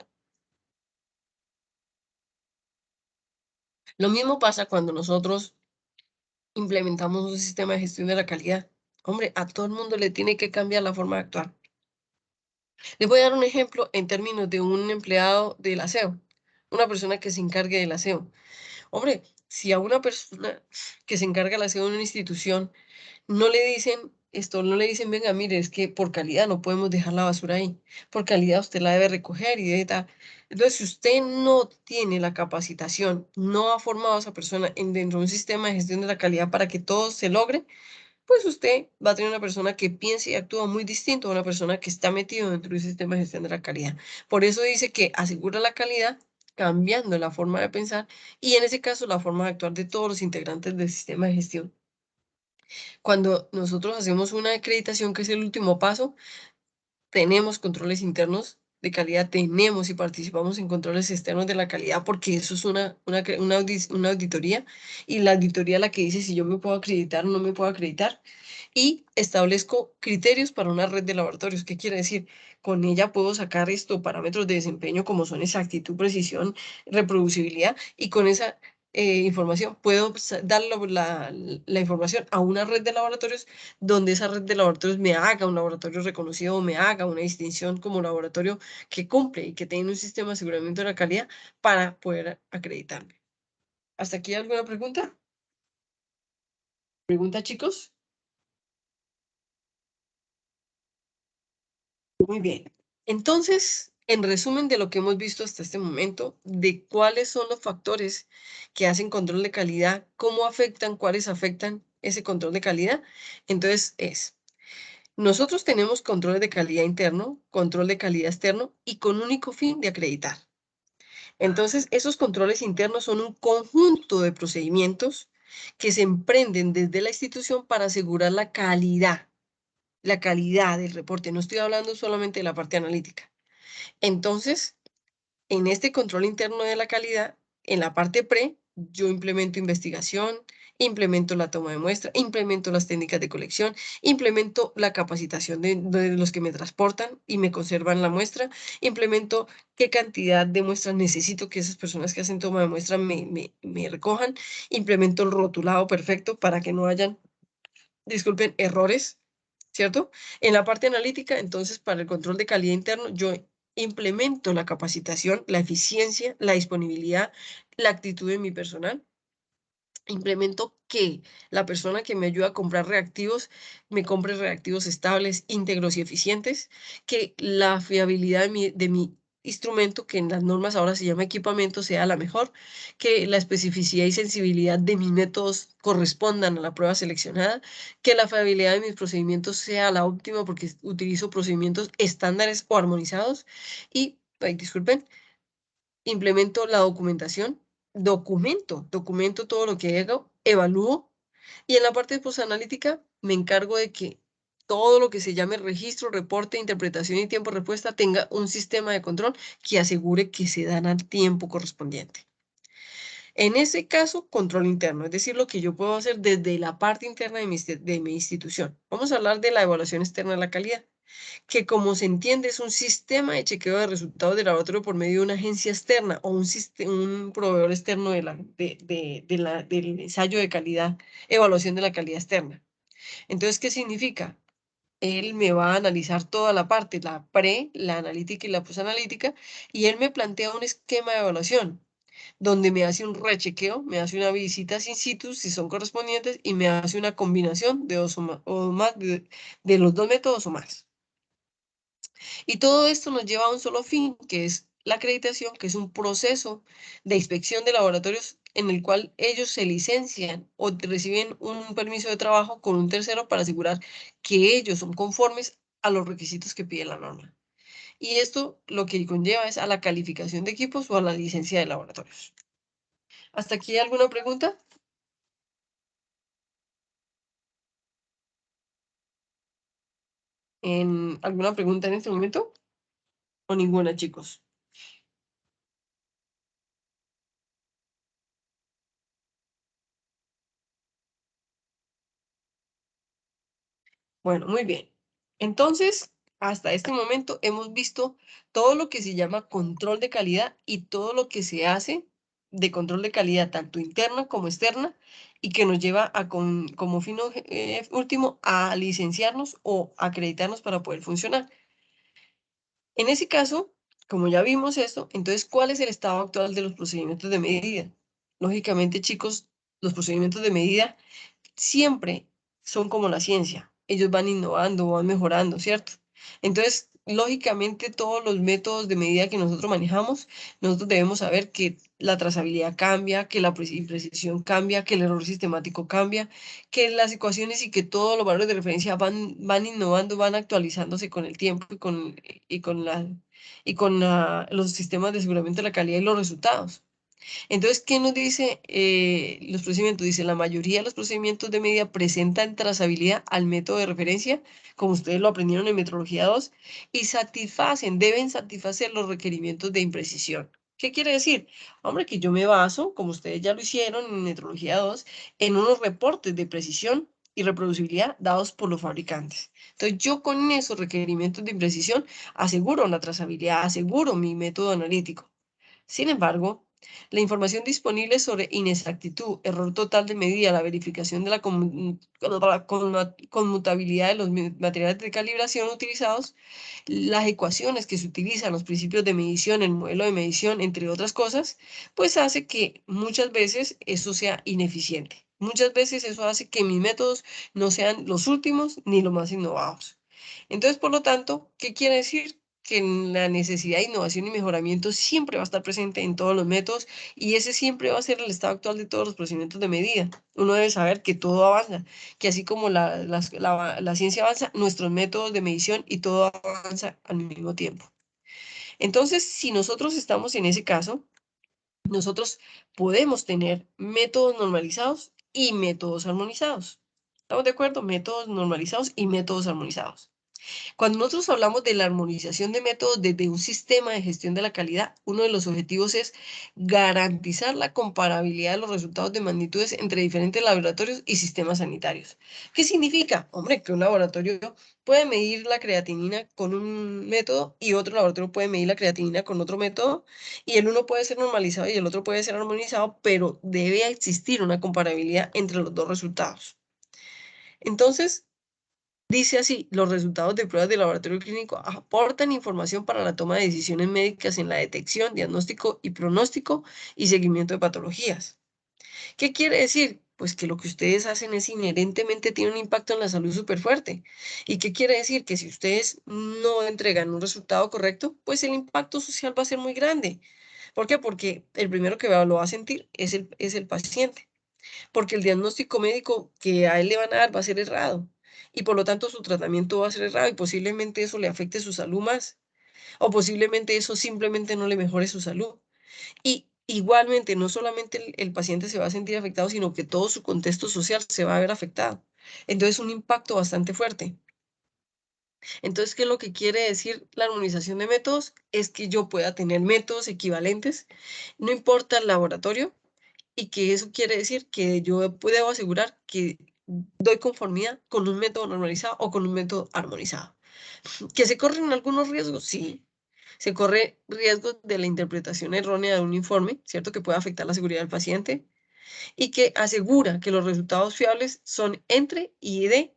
Lo mismo pasa cuando nosotros implementamos un sistema de gestión de la calidad. Hombre, a todo el mundo le tiene que cambiar la forma de actuar. Les voy a dar un ejemplo en términos de un empleado del aseo, una persona que se encargue del aseo. Hombre, si a una persona que se encarga del aseo en una institución no le dicen, venga, mire, es que por calidad no podemos dejar la basura ahí, por calidad usted la debe recoger y debe tal. Entonces, si usted no tiene la capacitación, no ha formado a esa persona dentro de un sistema de gestión de la calidad para que todo se logre, pues usted va a tener una persona que piensa y actúa muy distinto a una persona que está metido dentro de un sistema de gestión de la calidad. Por eso dice que asegura la calidad cambiando la forma de pensar y en ese caso la forma de actuar de todos los integrantes del sistema de gestión. Cuando nosotros hacemos una acreditación, que es el último paso, tenemos controles internos de calidad, tenemos y participamos en controles externos de la calidad, porque eso es una auditoría, y la auditoría la que dice si yo me puedo acreditar o no me puedo acreditar, y establezco criterios para una red de laboratorios. ¿Qué quiere decir? Con ella puedo sacar parámetros de desempeño como son exactitud, precisión, reproducibilidad, y con esa información puedo dar la información a una red de laboratorios donde esa red de laboratorios me haga un laboratorio reconocido o me haga una distinción como laboratorio que cumple y que tiene un sistema de aseguramiento de la calidad para poder acreditarme. ¿Hasta aquí alguna pregunta? ¿Pregunta, chicos? Muy bien. Entonces, en resumen de lo que hemos visto hasta este momento, de cuáles son los factores que hacen control de calidad, cuáles afectan ese control de calidad, entonces nosotros tenemos control de calidad interno, control de calidad externo y con único fin de acreditar. Entonces, esos controles internos son un conjunto de procedimientos que se emprenden desde la institución para asegurar la calidad del reporte. No estoy hablando solamente de la parte analítica. Entonces, en este control interno de la calidad, en la parte pre, yo implemento investigación, implemento la toma de muestra, implemento las técnicas de colección, implemento la capacitación de los que me transportan y me conservan la muestra, implemento qué cantidad de muestras necesito que esas personas que hacen toma de muestra me recojan, implemento el rotulado perfecto para que no hayan, disculpen, errores, ¿cierto? En la parte analítica, entonces, para el control de calidad interno, yo implemento la capacitación, la eficiencia, la disponibilidad, la actitud de mi personal. Implemento que la persona que me ayuda a comprar reactivos, me compre reactivos estables, íntegros y eficientes, que la fiabilidad de mi instrumento, que en las normas ahora se llama equipamiento, sea la mejor, que la especificidad y sensibilidad de mis métodos correspondan a la prueba seleccionada, que la fiabilidad de mis procedimientos sea la óptima porque utilizo procedimientos estándares o armonizados y, ay, disculpen, implemento la documentación, documento todo lo que hago, evalúo y en la parte de posanalítica me encargo de que todo lo que se llame registro, reporte, interpretación y tiempo de respuesta tenga un sistema de control que asegure que se dan al tiempo correspondiente. En ese caso, control interno, es decir, lo que yo puedo hacer desde la parte interna de mi institución. Vamos a hablar de la evaluación externa de la calidad, que como se entiende es un sistema de chequeo de resultados del laboratorio por medio de una agencia externa o un proveedor externo del ensayo de calidad, evaluación de la calidad externa. Entonces, ¿qué significa? Él me va a analizar toda la parte, la pre, la analítica y la posanalítica, y él me plantea un esquema de evaluación donde me hace un rechequeo, me hace una visita in situ si son correspondientes y me hace una combinación de dos o más de los dos métodos o más. Y todo esto nos lleva a un solo fin, que es la acreditación, que es un proceso de inspección de laboratorios en el cual ellos se licencian o reciben un permiso de trabajo con un tercero para asegurar que ellos son conformes a los requisitos que pide la norma. Y esto lo que conlleva es a la calificación de equipos o a la licencia de laboratorios. ¿Hasta aquí alguna pregunta? ¿Alguna pregunta en este momento? ¿O ninguna, chicos? Bueno, muy bien. Entonces, hasta este momento hemos visto todo lo que se llama control de calidad y todo lo que se hace de control de calidad, tanto interna como externa, y que nos lleva a como fin último a licenciarnos o acreditarnos para poder funcionar. En ese caso, como ya vimos esto, entonces, ¿cuál es el estado actual de los procedimientos de medida? Lógicamente, chicos, los procedimientos de medida siempre son como la ciencia. Ellos van innovando, van mejorando, ¿cierto? Entonces, lógicamente, todos los métodos de medida que nosotros manejamos, nosotros debemos saber que la trazabilidad cambia, que la imprecisión cambia, que el error sistemático cambia, que las ecuaciones y que todos los valores de referencia van innovando, van actualizándose con el tiempo y con los sistemas de aseguramiento de la calidad y los resultados. Entonces, ¿qué nos dice los procedimientos? Dice, la mayoría de los procedimientos de medida presentan trazabilidad al método de referencia, como ustedes lo aprendieron en Metrología 2, y deben satisfacer los requerimientos de imprecisión. ¿Qué quiere decir? Hombre, que yo me baso, como ustedes ya lo hicieron en Metrología 2, en unos reportes de precisión y reproducibilidad dados por los fabricantes. Entonces, yo con esos requerimientos de imprecisión aseguro la trazabilidad, aseguro mi método analítico. Sin embargo, la información disponible sobre inexactitud, error total de medida, la verificación de la conmutabilidad de los materiales de calibración utilizados, las ecuaciones que se utilizan, los principios de medición, el modelo de medición, entre otras cosas, pues hace que muchas veces eso sea ineficiente. Muchas veces eso hace que mis métodos no sean los últimos ni los más innovados. Entonces, por lo tanto, ¿qué quiere decir? Que la necesidad de innovación y mejoramiento siempre va a estar presente en todos los métodos y ese siempre va a ser el estado actual de todos los procedimientos de medida. Uno debe saber que todo avanza, que así como la ciencia avanza, nuestros métodos de medición y todo avanza al mismo tiempo. Entonces, si nosotros estamos en ese caso, nosotros podemos tener métodos normalizados y métodos armonizados. ¿Estamos de acuerdo? Métodos normalizados y métodos armonizados. Cuando nosotros hablamos de la armonización de métodos desde un sistema de gestión de la calidad, uno de los objetivos es garantizar la comparabilidad de los resultados de magnitudes entre diferentes laboratorios y sistemas sanitarios. ¿Qué significa? Hombre, que un laboratorio puede medir la creatinina con un método y otro laboratorio puede medir la creatinina con otro método, y el uno puede ser normalizado y el otro puede ser armonizado, pero debe existir una comparabilidad entre los dos resultados. Entonces, dice así: los resultados de pruebas de laboratorio clínico aportan información para la toma de decisiones médicas en la detección, diagnóstico y pronóstico y seguimiento de patologías. ¿Qué quiere decir? Pues que lo que ustedes hacen es inherentemente tiene un impacto en la salud súper fuerte. ¿Y qué quiere decir? Que si ustedes no entregan un resultado correcto, pues el impacto social va a ser muy grande. ¿Por qué? Porque el primero que lo va a sentir es el paciente, porque el diagnóstico médico que a él le van a dar va a ser errado y por lo tanto su tratamiento va a ser errado y posiblemente eso le afecte su salud más, o posiblemente eso simplemente no le mejore su salud. Y igualmente, no solamente el paciente se va a sentir afectado, sino que todo su contexto social se va a ver afectado. Entonces, un impacto bastante fuerte. Entonces, ¿qué es lo que quiere decir la armonización de métodos? Es que yo pueda tener métodos equivalentes, no importa el laboratorio, y que eso quiere decir que yo puedo asegurar que doy conformidad con un método normalizado o con un método armonizado. ¿Que se corren algunos riesgos? Sí. Se corre riesgo de la interpretación errónea de un informe, ¿cierto? Que puede afectar la seguridad del paciente y que asegura que los resultados fiables son entre y de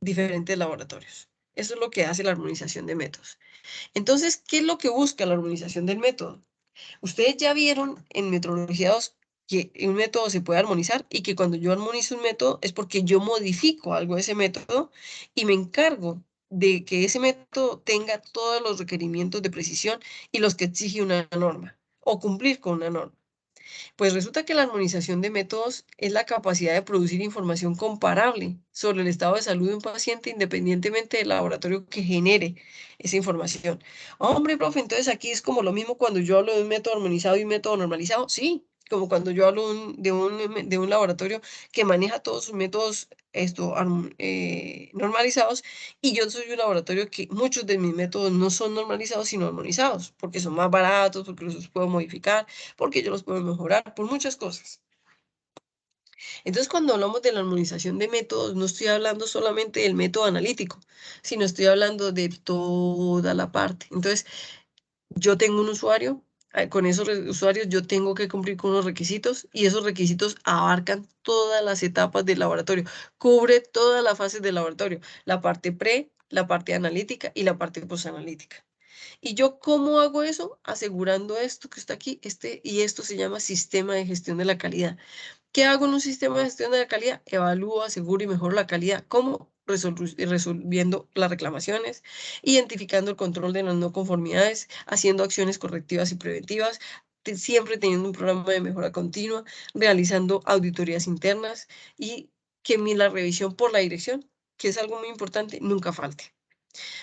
diferentes laboratorios. Eso es lo que hace la armonización de métodos. Entonces, ¿qué es lo que busca la armonización del método? Ustedes ya vieron en Metrología 2 que un método se puede armonizar y que cuando yo armonizo un método es porque yo modifico algo de ese método y me encargo de que ese método tenga todos los requerimientos de precisión y los que exige una norma o cumplir con una norma. Pues resulta que la armonización de métodos es la capacidad de producir información comparable sobre el estado de salud de un paciente independientemente del laboratorio que genere esa información. Hombre, profe, entonces aquí es como lo mismo cuando yo hablo de un método armonizado y un método normalizado. Sí, como cuando yo hablo de un laboratorio que maneja todos sus métodos normalizados y yo soy un laboratorio que muchos de mis métodos no son normalizados sino armonizados porque son más baratos, porque los puedo modificar, porque yo los puedo mejorar por muchas cosas. Entonces, cuando hablamos de la armonización de métodos, no estoy hablando solamente del método analítico, sino estoy hablando de toda la parte. Entonces, yo tengo un usuario, con esos usuarios yo tengo que cumplir con unos requisitos y esos requisitos abarcan todas las etapas del laboratorio, cubre todas las fases del laboratorio, la parte pre, la parte analítica y la parte posanalítica. ¿Y yo cómo hago eso? Asegurando esto que está aquí, y esto se llama sistema de gestión de la calidad. ¿Qué hago en un sistema de gestión de la calidad? Evalúo, aseguro y mejoro la calidad. ¿Cómo? Resolviendo las reclamaciones, identificando el control de las no conformidades, haciendo acciones correctivas y preventivas, siempre teniendo un programa de mejora continua, realizando auditorías internas y que la revisión por la dirección, que es algo muy importante, nunca falte.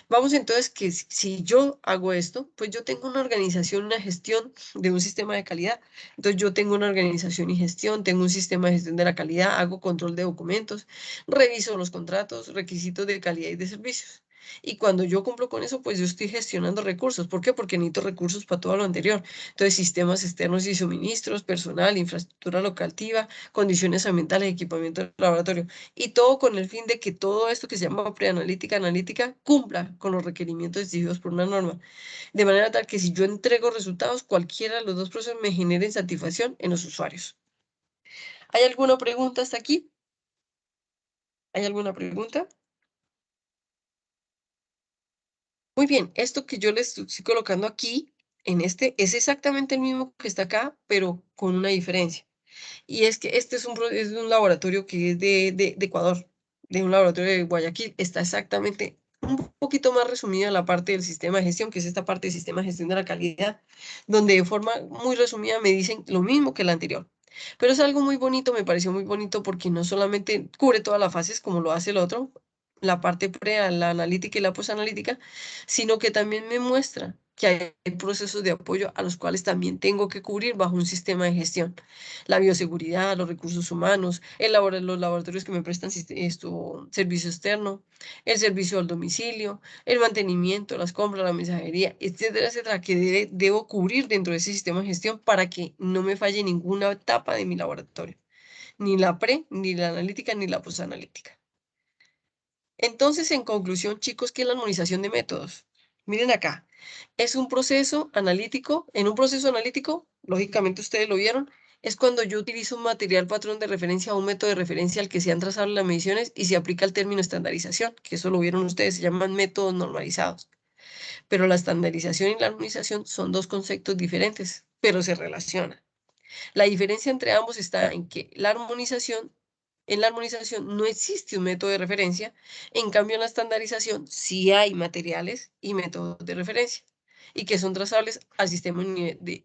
Vamos entonces que si yo hago esto, pues yo tengo una organización, una gestión de un sistema de calidad. Entonces yo tengo una organización y gestión, tengo un sistema de gestión de la calidad, hago control de documentos, reviso los contratos, requisitos de calidad y de servicios. Y cuando yo cumplo con eso, pues yo estoy gestionando recursos. ¿Por qué? Porque necesito recursos para todo lo anterior. Entonces, sistemas externos y suministros, personal, infraestructura locativa, condiciones ambientales, equipamiento de laboratorio. Y todo con el fin de que todo esto que se llama preanalítica, analítica, cumpla con los requerimientos exigidos por una norma. De manera tal que si yo entrego resultados, cualquiera de los dos procesos me generen satisfacción en los usuarios. ¿Hay alguna pregunta hasta aquí? ¿Hay alguna pregunta? Muy bien, esto que yo les estoy colocando aquí, en este, es exactamente el mismo que está acá, pero con una diferencia. Y es que este es un laboratorio que es de Ecuador, de un laboratorio de Guayaquil. Está exactamente un poquito más resumida la parte del sistema de gestión, que es esta parte del sistema de gestión de la calidad, donde de forma muy resumida me dicen lo mismo que la anterior. Pero es algo muy bonito, me pareció muy bonito porque no solamente cubre todas las fases como lo hace el otro, la parte pre, la analítica y la posanalítica, sino que también me muestra que hay procesos de apoyo a los cuales también tengo que cubrir bajo un sistema de gestión. La bioseguridad, los recursos humanos, los laboratorios que me prestan servicio externo, el servicio al domicilio, el mantenimiento, las compras, la mensajería, etcétera, etcétera, que debo cubrir dentro de ese sistema de gestión para que no me falle ninguna etapa de mi laboratorio, ni la pre, ni la analítica, ni la posanalítica. Entonces, en conclusión, chicos, ¿qué es la armonización de métodos? Miren acá, es un proceso analítico. En un proceso analítico, lógicamente ustedes lo vieron, es cuando yo utilizo un material patrón de referencia o un método de referencia al que sean trazables las mediciones y se aplica el término estandarización, que eso lo vieron ustedes, se llaman métodos normalizados. Pero la estandarización y la armonización son dos conceptos diferentes, pero se relacionan. La diferencia entre ambos está en que en la armonización no existe un método de referencia, en cambio en la estandarización sí hay materiales y métodos de referencia y que son trazables al sistema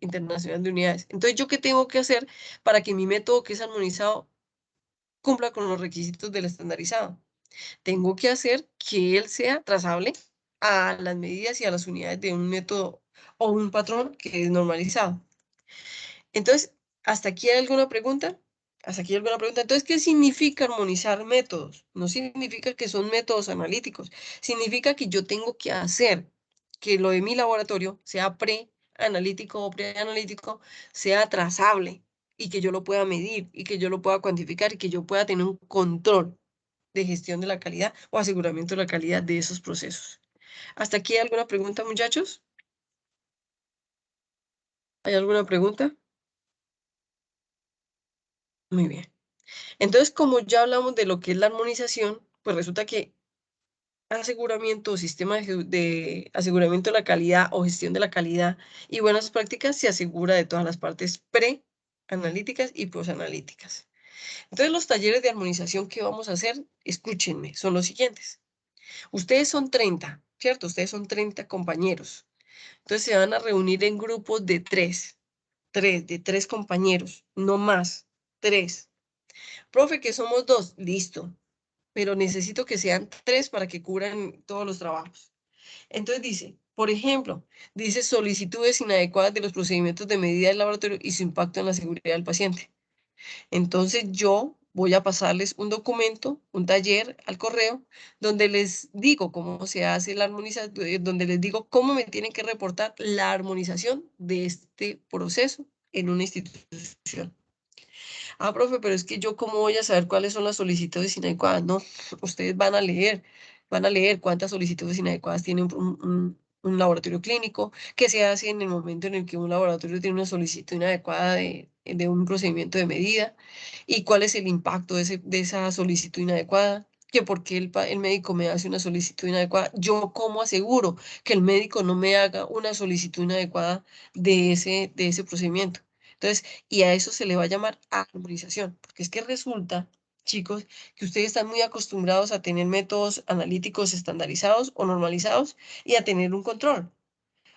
internacional de unidades. Entonces, ¿yo qué tengo que hacer para que mi método que es armonizado cumpla con los requisitos del estandarizado? Tengo que hacer que él sea trazable a las medidas y a las unidades de un método o un patrón que es normalizado. Entonces, ¿hasta aquí hay alguna pregunta? ¿Hasta aquí hay alguna pregunta? Entonces, ¿qué significa armonizar métodos? No significa que son métodos analíticos. Significa que yo tengo que hacer que lo de mi laboratorio sea pre-analítico o preanalítico, sea trazable y que yo lo pueda medir y que yo lo pueda cuantificar y que yo pueda tener un control de gestión de la calidad o aseguramiento de la calidad de esos procesos. ¿Hasta aquí hay alguna pregunta, muchachos? ¿Hay alguna pregunta? Muy bien. Entonces, como ya hablamos de lo que es la armonización, pues resulta que aseguramiento o sistema de aseguramiento de la calidad o gestión de la calidad y buenas prácticas se asegura de todas las partes pre-analíticas y post-analíticas. Entonces, los talleres de armonización que vamos a hacer, escúchenme, son los siguientes. Ustedes son 30, ¿cierto? Ustedes son 30 compañeros. Entonces, se van a reunir en grupos de de tres compañeros, no más, 3. Profe, que somos 2, listo, pero necesito que sean 3 para que cubran todos los trabajos. Entonces dice, por ejemplo, dice solicitudes inadecuadas de los procedimientos de medida del laboratorio y su impacto en la seguridad del paciente. Entonces yo voy a pasarles un documento, un taller al correo, donde les digo cómo se hace la armonización, donde les digo cómo me tienen que reportar la armonización de este proceso en una institución. Ah, profe, pero es que yo cómo voy a saber cuáles son las solicitudes inadecuadas. No, ustedes van a leer cuántas solicitudes inadecuadas tiene un laboratorio clínico, qué se hace en el momento en el que un laboratorio tiene una solicitud inadecuada de un procedimiento de medida y cuál es el impacto de esa solicitud inadecuada, que por qué el médico me hace una solicitud inadecuada. Yo cómo aseguro que el médico no me haga una solicitud inadecuada de ese procedimiento. Entonces, y a eso se le va a llamar armonización, porque es que resulta, chicos, que ustedes están muy acostumbrados a tener métodos analíticos estandarizados o normalizados y a tener un control,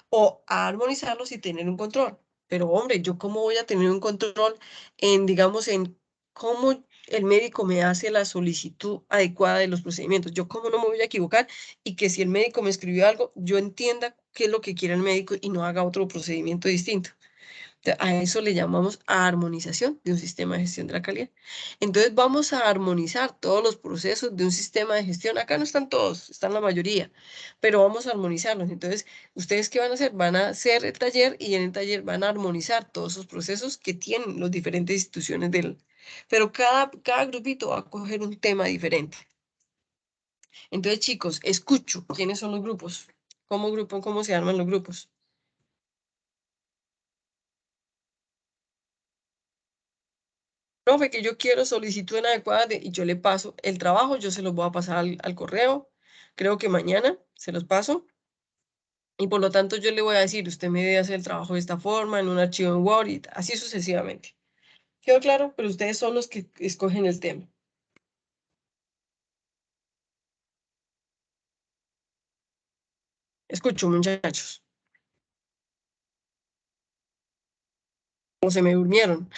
o a armonizarlos y tener un control. Pero hombre, ¿yo cómo voy a tener un control en, digamos, en cómo el médico me hace la solicitud adecuada de los procedimientos? Yo cómo no me voy a equivocar y que si el médico me escribió algo, yo entienda qué es lo que quiere el médico y no haga otro procedimiento distinto. A eso le llamamos armonización de un sistema de gestión de la calidad. Entonces vamos a armonizar todos los procesos de un sistema de gestión. Acá no están todos, están la mayoría, pero vamos a armonizarlos. Entonces, ¿ustedes qué van a hacer? Van a hacer el taller y en el taller van a armonizar todos esos procesos que tienen las diferentes instituciones Pero cada grupito va a coger un tema diferente. Entonces, chicos, escucho quiénes son los grupos, cómo se arman los grupos. Profe, que yo quiero solicitud inadecuada y yo le paso el trabajo, yo se los voy a pasar al correo, creo que mañana se los paso, y por lo tanto yo le voy a decir, usted me debe hacer el trabajo de esta forma, en un archivo en Word, y así sucesivamente. ¿Quedó claro? Pero ustedes son los que escogen el tema. Escucho, muchachos. O se me durmieron.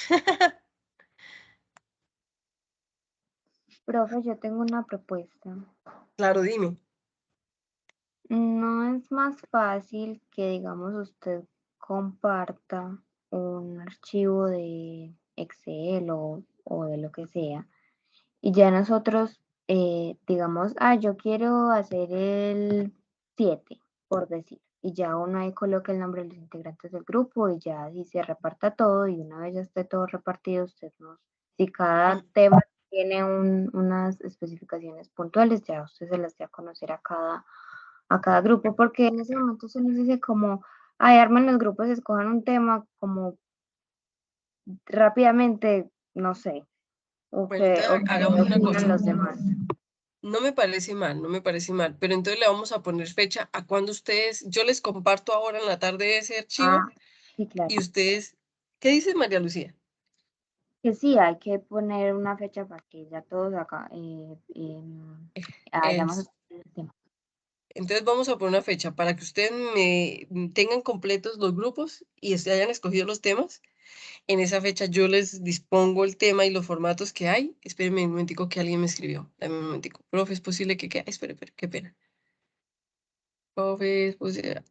Profe, yo tengo una propuesta. Claro, dime. ¿No es más fácil que, digamos, usted comparta un archivo de Excel o de lo que sea y ya nosotros, digamos, yo quiero hacer el 7, por decir, y ya uno ahí coloca el nombre de los integrantes del grupo y ya así se reparta todo y una vez ya esté todo repartido, si cada tema tiene unas especificaciones puntuales, ya usted se las da a conocer a cada grupo, porque en ese momento se nos dice como, arman los grupos, escojan un tema como rápidamente, no sé, o Bueno, que entonces hagamos una opinan cosa. los demás. No me parece mal, no me parece mal, pero entonces le vamos a poner fecha a cuando ustedes, yo les comparto ahora en la tarde ese archivo Sí, claro. y ustedes, ¿qué dice María Lucía? Que sí, hay que poner una fecha para que ya todos acá hayamos Es- el tema. Entonces vamos a poner una fecha para que ustedes me tengan completos los grupos y hayan escogido los temas. En esa fecha yo les dispongo el tema y los formatos que hay. Espérenme un momentico que alguien me escribió. Dame un momentico. Profe, ¿es posible que quede? Espere, qué pena. Profe,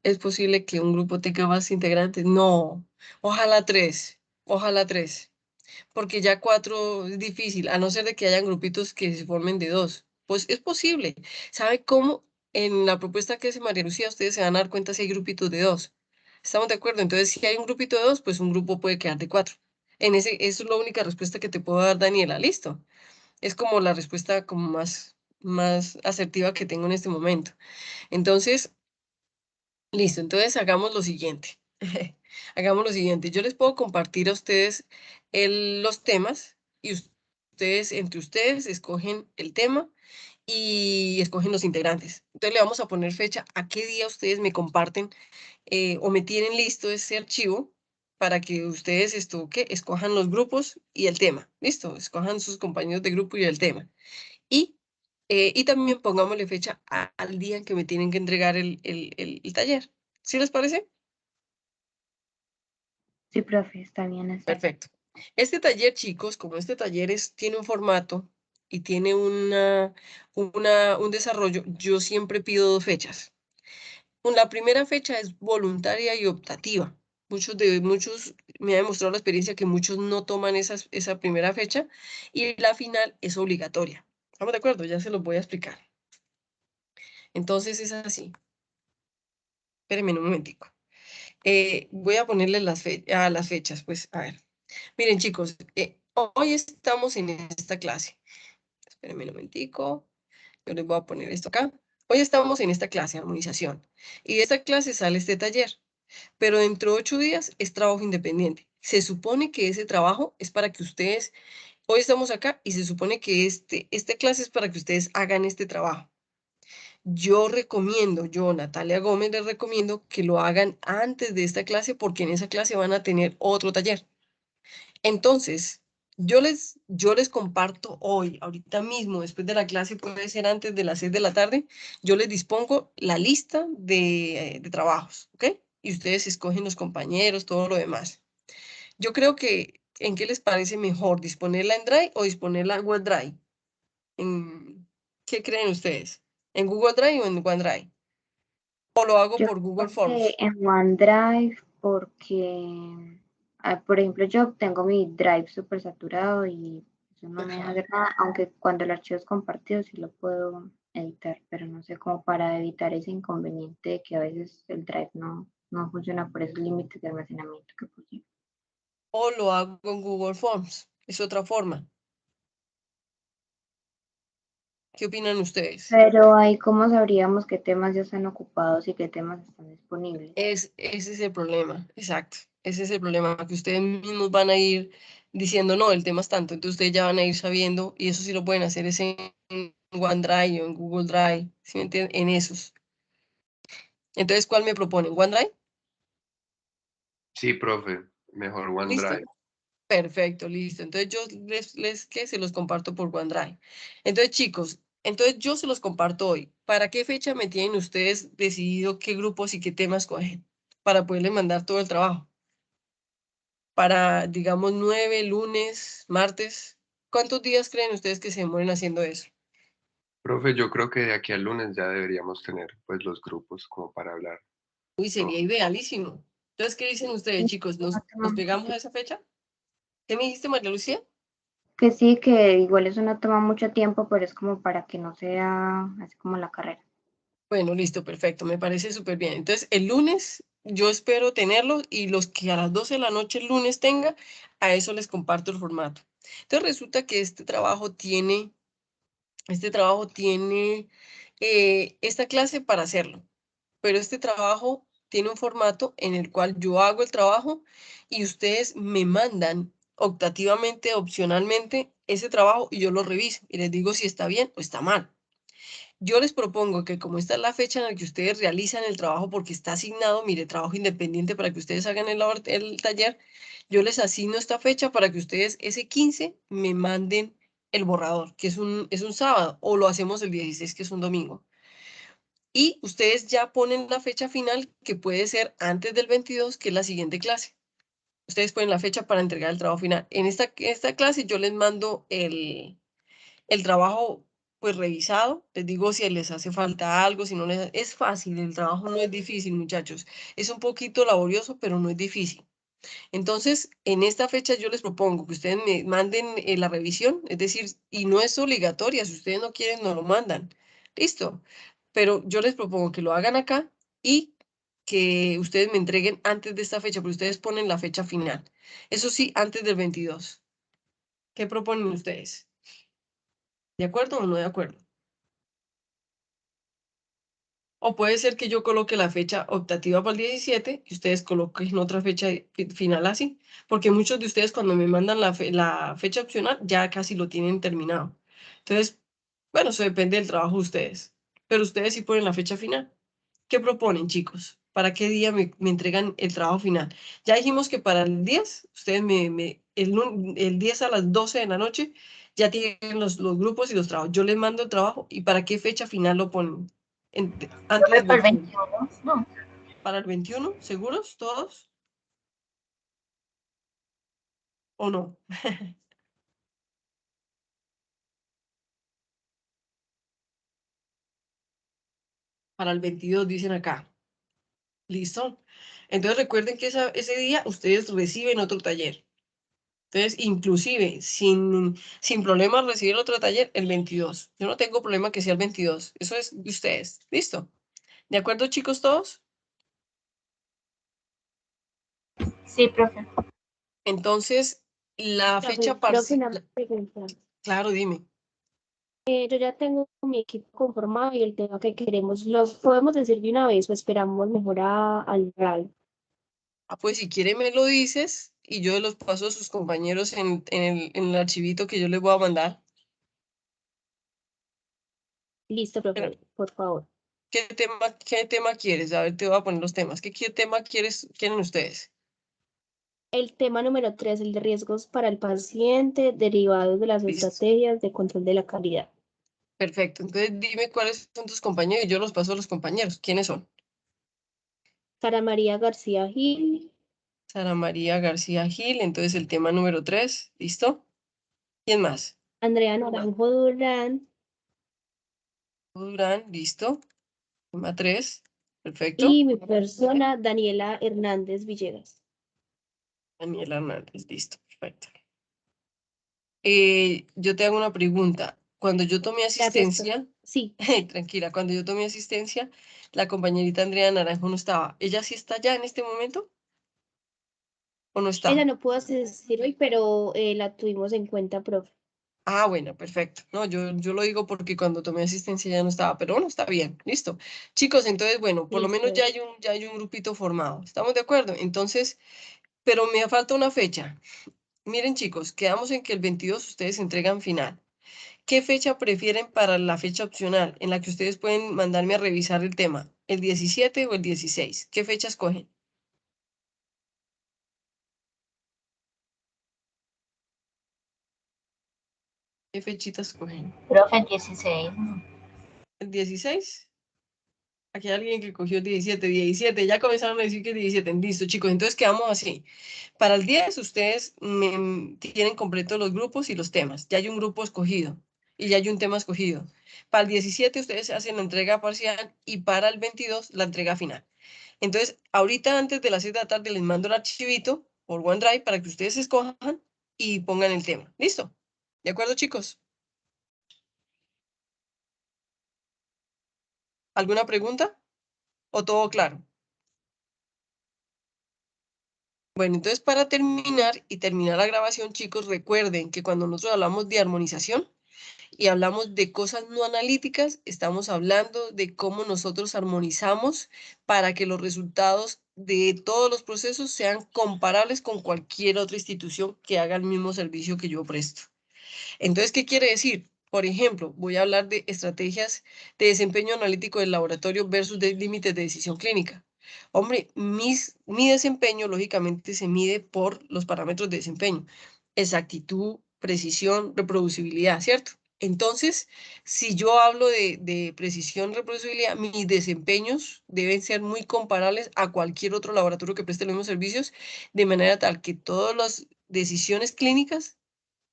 ¿es posible que un grupo tenga más integrantes? No, ojalá 3, ojalá 3, porque ya 4 es difícil, a no ser de que hayan grupitos que se formen de 2. Pues es posible. ¿Sabe cómo? En la propuesta que hace María Lucía, ustedes se van a dar cuenta si hay grupitos de 2. ¿Estamos de acuerdo? Entonces, si hay un grupito de 2, pues un grupo puede quedar de 4. Eso es la única respuesta que te puedo dar, Daniela. ¿Listo? Es como la respuesta como más asertiva que tengo en este momento. Entonces, listo, entonces hagamos lo siguiente. Hagamos lo siguiente. Yo les puedo compartir a ustedes los temas y ustedes, entre ustedes, escogen el tema y escogen los integrantes. Entonces le vamos a poner fecha a qué día ustedes me comparten o me tienen listo ese archivo para que ustedes escojan los grupos y el tema. Listo, escojan sus compañeros de grupo y el tema. Y también pongámosle fecha al día en que me tienen que entregar el taller. ¿Sí les parece? Sí, profe, está bien así. Perfecto. Este taller, chicos, como este taller tiene un formato y tiene un desarrollo, yo siempre pido 2 fechas. La primera fecha es voluntaria y optativa. Muchos me ha demostrado la experiencia que muchos no toman esa primera fecha y la final es obligatoria. ¿Estamos de acuerdo? Ya se los voy a explicar. Entonces es así. Espérenme un momentico. Voy a ponerle las fechas, pues, a ver. Miren, chicos, hoy estamos en esta clase. Espérenme un momentico. Yo les voy a poner esto acá. Hoy estamos en esta clase, armonización. Y de esta clase sale este taller. Pero dentro de 8 días es trabajo independiente. Se supone que ese trabajo es para que ustedes, hoy estamos acá y se supone que esta clase es para que ustedes hagan este trabajo. Yo, Natalia Gómez, les recomiendo que lo hagan antes de esta clase porque en esa clase van a tener otro taller. Entonces, yo les comparto hoy, ahorita mismo, después de la clase, puede ser antes de las 6 de la tarde, yo les dispongo la lista de trabajos, ¿ok? Y ustedes escogen los compañeros, todo lo demás. Yo creo que, ¿en qué les parece mejor? ¿Disponerla en Drive o disponerla en OneDrive? ¿Qué creen ustedes? ¿En Google Drive o en OneDrive? ¿O lo hago Yo por Google creo que Forms? en OneDrive, porque, por ejemplo, yo tengo mi Drive súper saturado y eso no me deja Ajá. hacer nada, aunque cuando el archivo es compartido sí lo puedo editar, pero no sé cómo para evitar ese inconveniente de que a veces el Drive no funciona por esos límites de almacenamiento que pusieron. O lo hago en Google Forms. Es otra forma. ¿Qué opinan ustedes? Pero ahí, ¿cómo sabríamos qué temas ya están ocupados y qué temas están disponibles? Ese es el problema, exacto. Ese es el problema, que ustedes mismos van a ir diciendo, no, el tema es tanto, entonces ustedes ya van a ir sabiendo, y eso sí lo pueden hacer es en OneDrive o en Google Drive, ¿sí me entienden? En esos. Entonces, ¿cuál me proponen? ¿OneDrive? Sí, profe, mejor ¿Listo? OneDrive. Perfecto, listo. Entonces yo ¿qué? Se los comparto por OneDrive. Entonces, chicos, entonces yo se los comparto hoy. ¿Para qué fecha me tienen ustedes decidido qué grupos y qué temas cogen? Para poderles mandar todo el trabajo. Para, digamos, 9, lunes, martes. ¿Cuántos días creen ustedes que se demoren haciendo eso? Profe, yo creo que de aquí al lunes ya deberíamos tener pues los grupos como para hablar. Uy, sería idealísimo. Entonces, ¿qué dicen ustedes, chicos? ¿Nos pegamos a esa fecha? ¿Qué me dijiste, María Lucía? Que sí, que igual eso no toma mucho tiempo, pero es como para que no sea así como la carrera. Bueno, listo, perfecto, me parece súper bien. Entonces, el lunes yo espero tenerlos y los que a las 12 de la noche el lunes tenga, a eso les comparto el formato. Entonces, resulta que este trabajo tiene esta clase para hacerlo, pero este trabajo tiene un formato en el cual yo hago el trabajo y ustedes me mandan optativamente, opcionalmente, ese trabajo y yo lo reviso y les digo si está bien o está mal. Yo les propongo que como esta es la fecha en la que ustedes realizan el trabajo porque está asignado, mire, trabajo independiente para que ustedes hagan el taller, yo les asigno esta fecha para que ustedes ese 15 me manden el borrador, que es un sábado, o lo hacemos el 16, que es un domingo. Y ustedes ya ponen la fecha final, que puede ser antes del 22, que es la siguiente clase. Ustedes ponen la fecha para entregar el trabajo final. En esta clase yo les mando el trabajo pues revisado, les digo si les hace falta algo, si no les... Es fácil, el trabajo no es difícil, muchachos. Es un poquito laborioso, pero no es difícil. Entonces, en esta fecha yo les propongo que ustedes me manden la revisión, es decir, y no es obligatoria, si ustedes no quieren, no lo mandan. Listo. Pero yo les propongo que lo hagan acá y que ustedes me entreguen antes de esta fecha, porque ustedes ponen la fecha final. Eso sí, antes del 22. ¿Qué proponen ustedes? ¿De acuerdo o no de acuerdo? O puede ser que yo coloque la fecha optativa para el 17 y ustedes coloquen otra fecha final así, porque muchos de ustedes cuando me mandan la fecha opcional ya casi lo tienen terminado. Entonces, bueno, eso depende del trabajo de ustedes, pero ustedes sí ponen la fecha final. ¿Qué proponen, chicos? ¿Para qué día me entregan el trabajo final? Ya dijimos que para el 10, ustedes el 10 a las 12 de la noche ya tienen los grupos y los trabajos. Yo les mando el trabajo y ¿para qué fecha final lo ponen? Antes del Para el 21. 21, no. ¿Para el 21? ¿Seguros todos? ¿O no? Para el 22 dicen acá. ¿Listo? Entonces recuerden que ese día ustedes reciben otro taller. Entonces, inclusive, sin problemas recibir otro taller el 22. Yo no tengo problema que sea el 22. Eso es de ustedes. ¿Listo? ¿De acuerdo, chicos, todos? Sí, profe. Entonces, la fecha Profe, una parcial... pregunta. Claro, dime. Yo ya tengo mi equipo conformado y el tema que queremos, ¿los podemos decir de una vez o esperamos mejor al RAL? Ah, pues si quiere me lo dices y yo los paso a sus compañeros en el archivito que yo les voy a mandar. Listo, Pero, profe, por favor. ¿qué tema quieres? A ver, te voy a poner los temas. ¿Qué tema quieren ustedes? El tema número 3, el de riesgos para el paciente derivados de las Listo. estrategias de control de la calidad. Perfecto. Entonces dime cuáles son tus compañeros y yo los paso a los compañeros. ¿Quiénes son? Sara María García Gil, Sara María García Gil. Entonces el tema número 3. ¿Listo? ¿Quién más? Andrea Naranjo Durán Durán. ¿Listo? Tema 3. Perfecto. y mi persona, Daniela Hernández Villegas. Daniela Hernández. Listo. Perfecto. Yo te hago una pregunta. Cuando yo tomé Gracias, profe. asistencia, Sí, tranquila, cuando yo tomé asistencia, la compañerita Andrea Naranjo no estaba. ¿Ella sí está ya en este momento o no ella está? no pudo asistir hoy, pero la tuvimos en cuenta, profe. Ah, bueno, perfecto. No, yo lo digo porque cuando tomé asistencia ya no estaba, pero bueno, está bien, listo. Chicos, entonces, bueno, por lo menos Listo. ya hay un grupito formado. ¿Estamos de acuerdo? Entonces, pero me falta una fecha. Miren, chicos, quedamos en que el 22 ustedes entregan final. ¿Qué fecha prefieren para la fecha opcional en la que ustedes pueden mandarme a revisar el tema? ¿El 17 o el 16? ¿Qué fecha escogen? ¿Qué fechita escogen? Profe, 16. ¿El 16? Aquí hay alguien que cogió el 17, ya comenzaron a decir que el 17. Listo, chicos, entonces quedamos así. Para el 10 ustedes tienen completos los grupos y los temas. Ya hay un grupo escogido. y ya hay un tema escogido. Para el 17 ustedes hacen la entrega parcial y para el 22 la entrega final. Entonces, ahorita antes de las 6 de la tarde les mando el archivito por OneDrive para que ustedes escojan y pongan el tema. ¿Listo? ¿De acuerdo, chicos? ¿Alguna pregunta? ¿O todo claro? Bueno, entonces para terminar y terminar la grabación, chicos, recuerden que cuando nosotros hablamos de armonización y hablamos de cosas no analíticas, estamos hablando de cómo nosotros armonizamos para que los resultados de todos los procesos sean comparables con cualquier otra institución que haga el mismo servicio que yo presto. Entonces, ¿qué quiere decir? Por ejemplo, voy a hablar de estrategias de desempeño analítico del laboratorio versus de límites de decisión clínica. Hombre, mi desempeño, lógicamente, se mide por los parámetros de desempeño. Exactitud, precisión, reproducibilidad, ¿cierto? Entonces, si yo hablo de precisión, reproducibilidad, mis desempeños deben ser muy comparables a cualquier otro laboratorio que preste los mismos servicios, de manera tal que todas las decisiones clínicas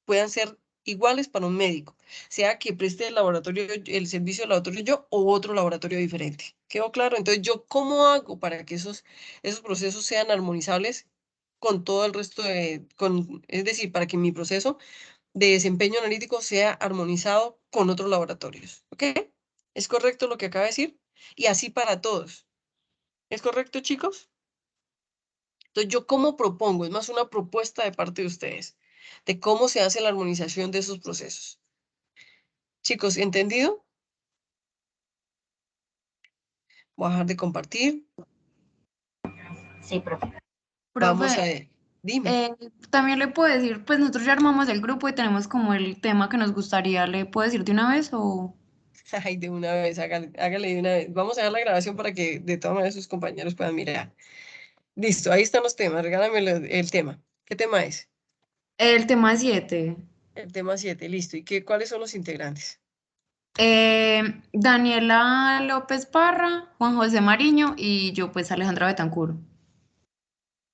puedan ser iguales para un médico, sea que preste el servicio de laboratorio yo o otro laboratorio diferente. ¿Quedó claro? Entonces, ¿yo cómo hago para que esos procesos sean armonizables con todo el resto es decir, para que mi proceso de desempeño analítico sea armonizado con otros laboratorios? ¿Ok? ¿Es correcto lo que acaba de decir? Y así para todos. ¿Es correcto, chicos? Entonces, ¿yo cómo propongo? Es más una propuesta de parte de ustedes, de cómo se hace la armonización de esos procesos. Chicos, ¿entendido? Voy a dejar de compartir. Sí, profe. Vamos a Profe, ver. Dime. también le puedo decir, pues nosotros ya armamos el grupo y tenemos como el tema que nos gustaría, ¿le puedo decir de una vez o...? Ay, de una vez, hágale de una vez. Vamos a dejar la grabación para que de todas maneras sus compañeros puedan mirar. Listo, ahí están los temas. Regálame el tema. ¿Qué tema es? El tema 7. El tema 7, listo. ¿Y cuáles son los integrantes? Daniela López Parra, Juan José Mariño y yo, pues Alejandra Betancur.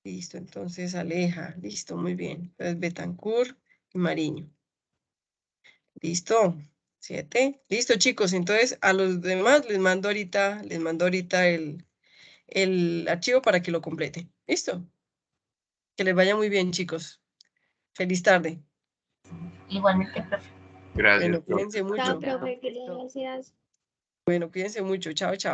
Listo, entonces Aleja. Listo, muy bien. Entonces Betancur y Mariño. Listo. 7. Listo, chicos. Entonces a los demás les mando ahorita el archivo para que lo completen. ¿Listo? Que les vaya muy bien, chicos. Feliz tarde. Igualmente, profe. Gracias, Bueno, profe. cuídense Chao, mucho. profe, gracias. Bueno, cuídense mucho. Chao, chao.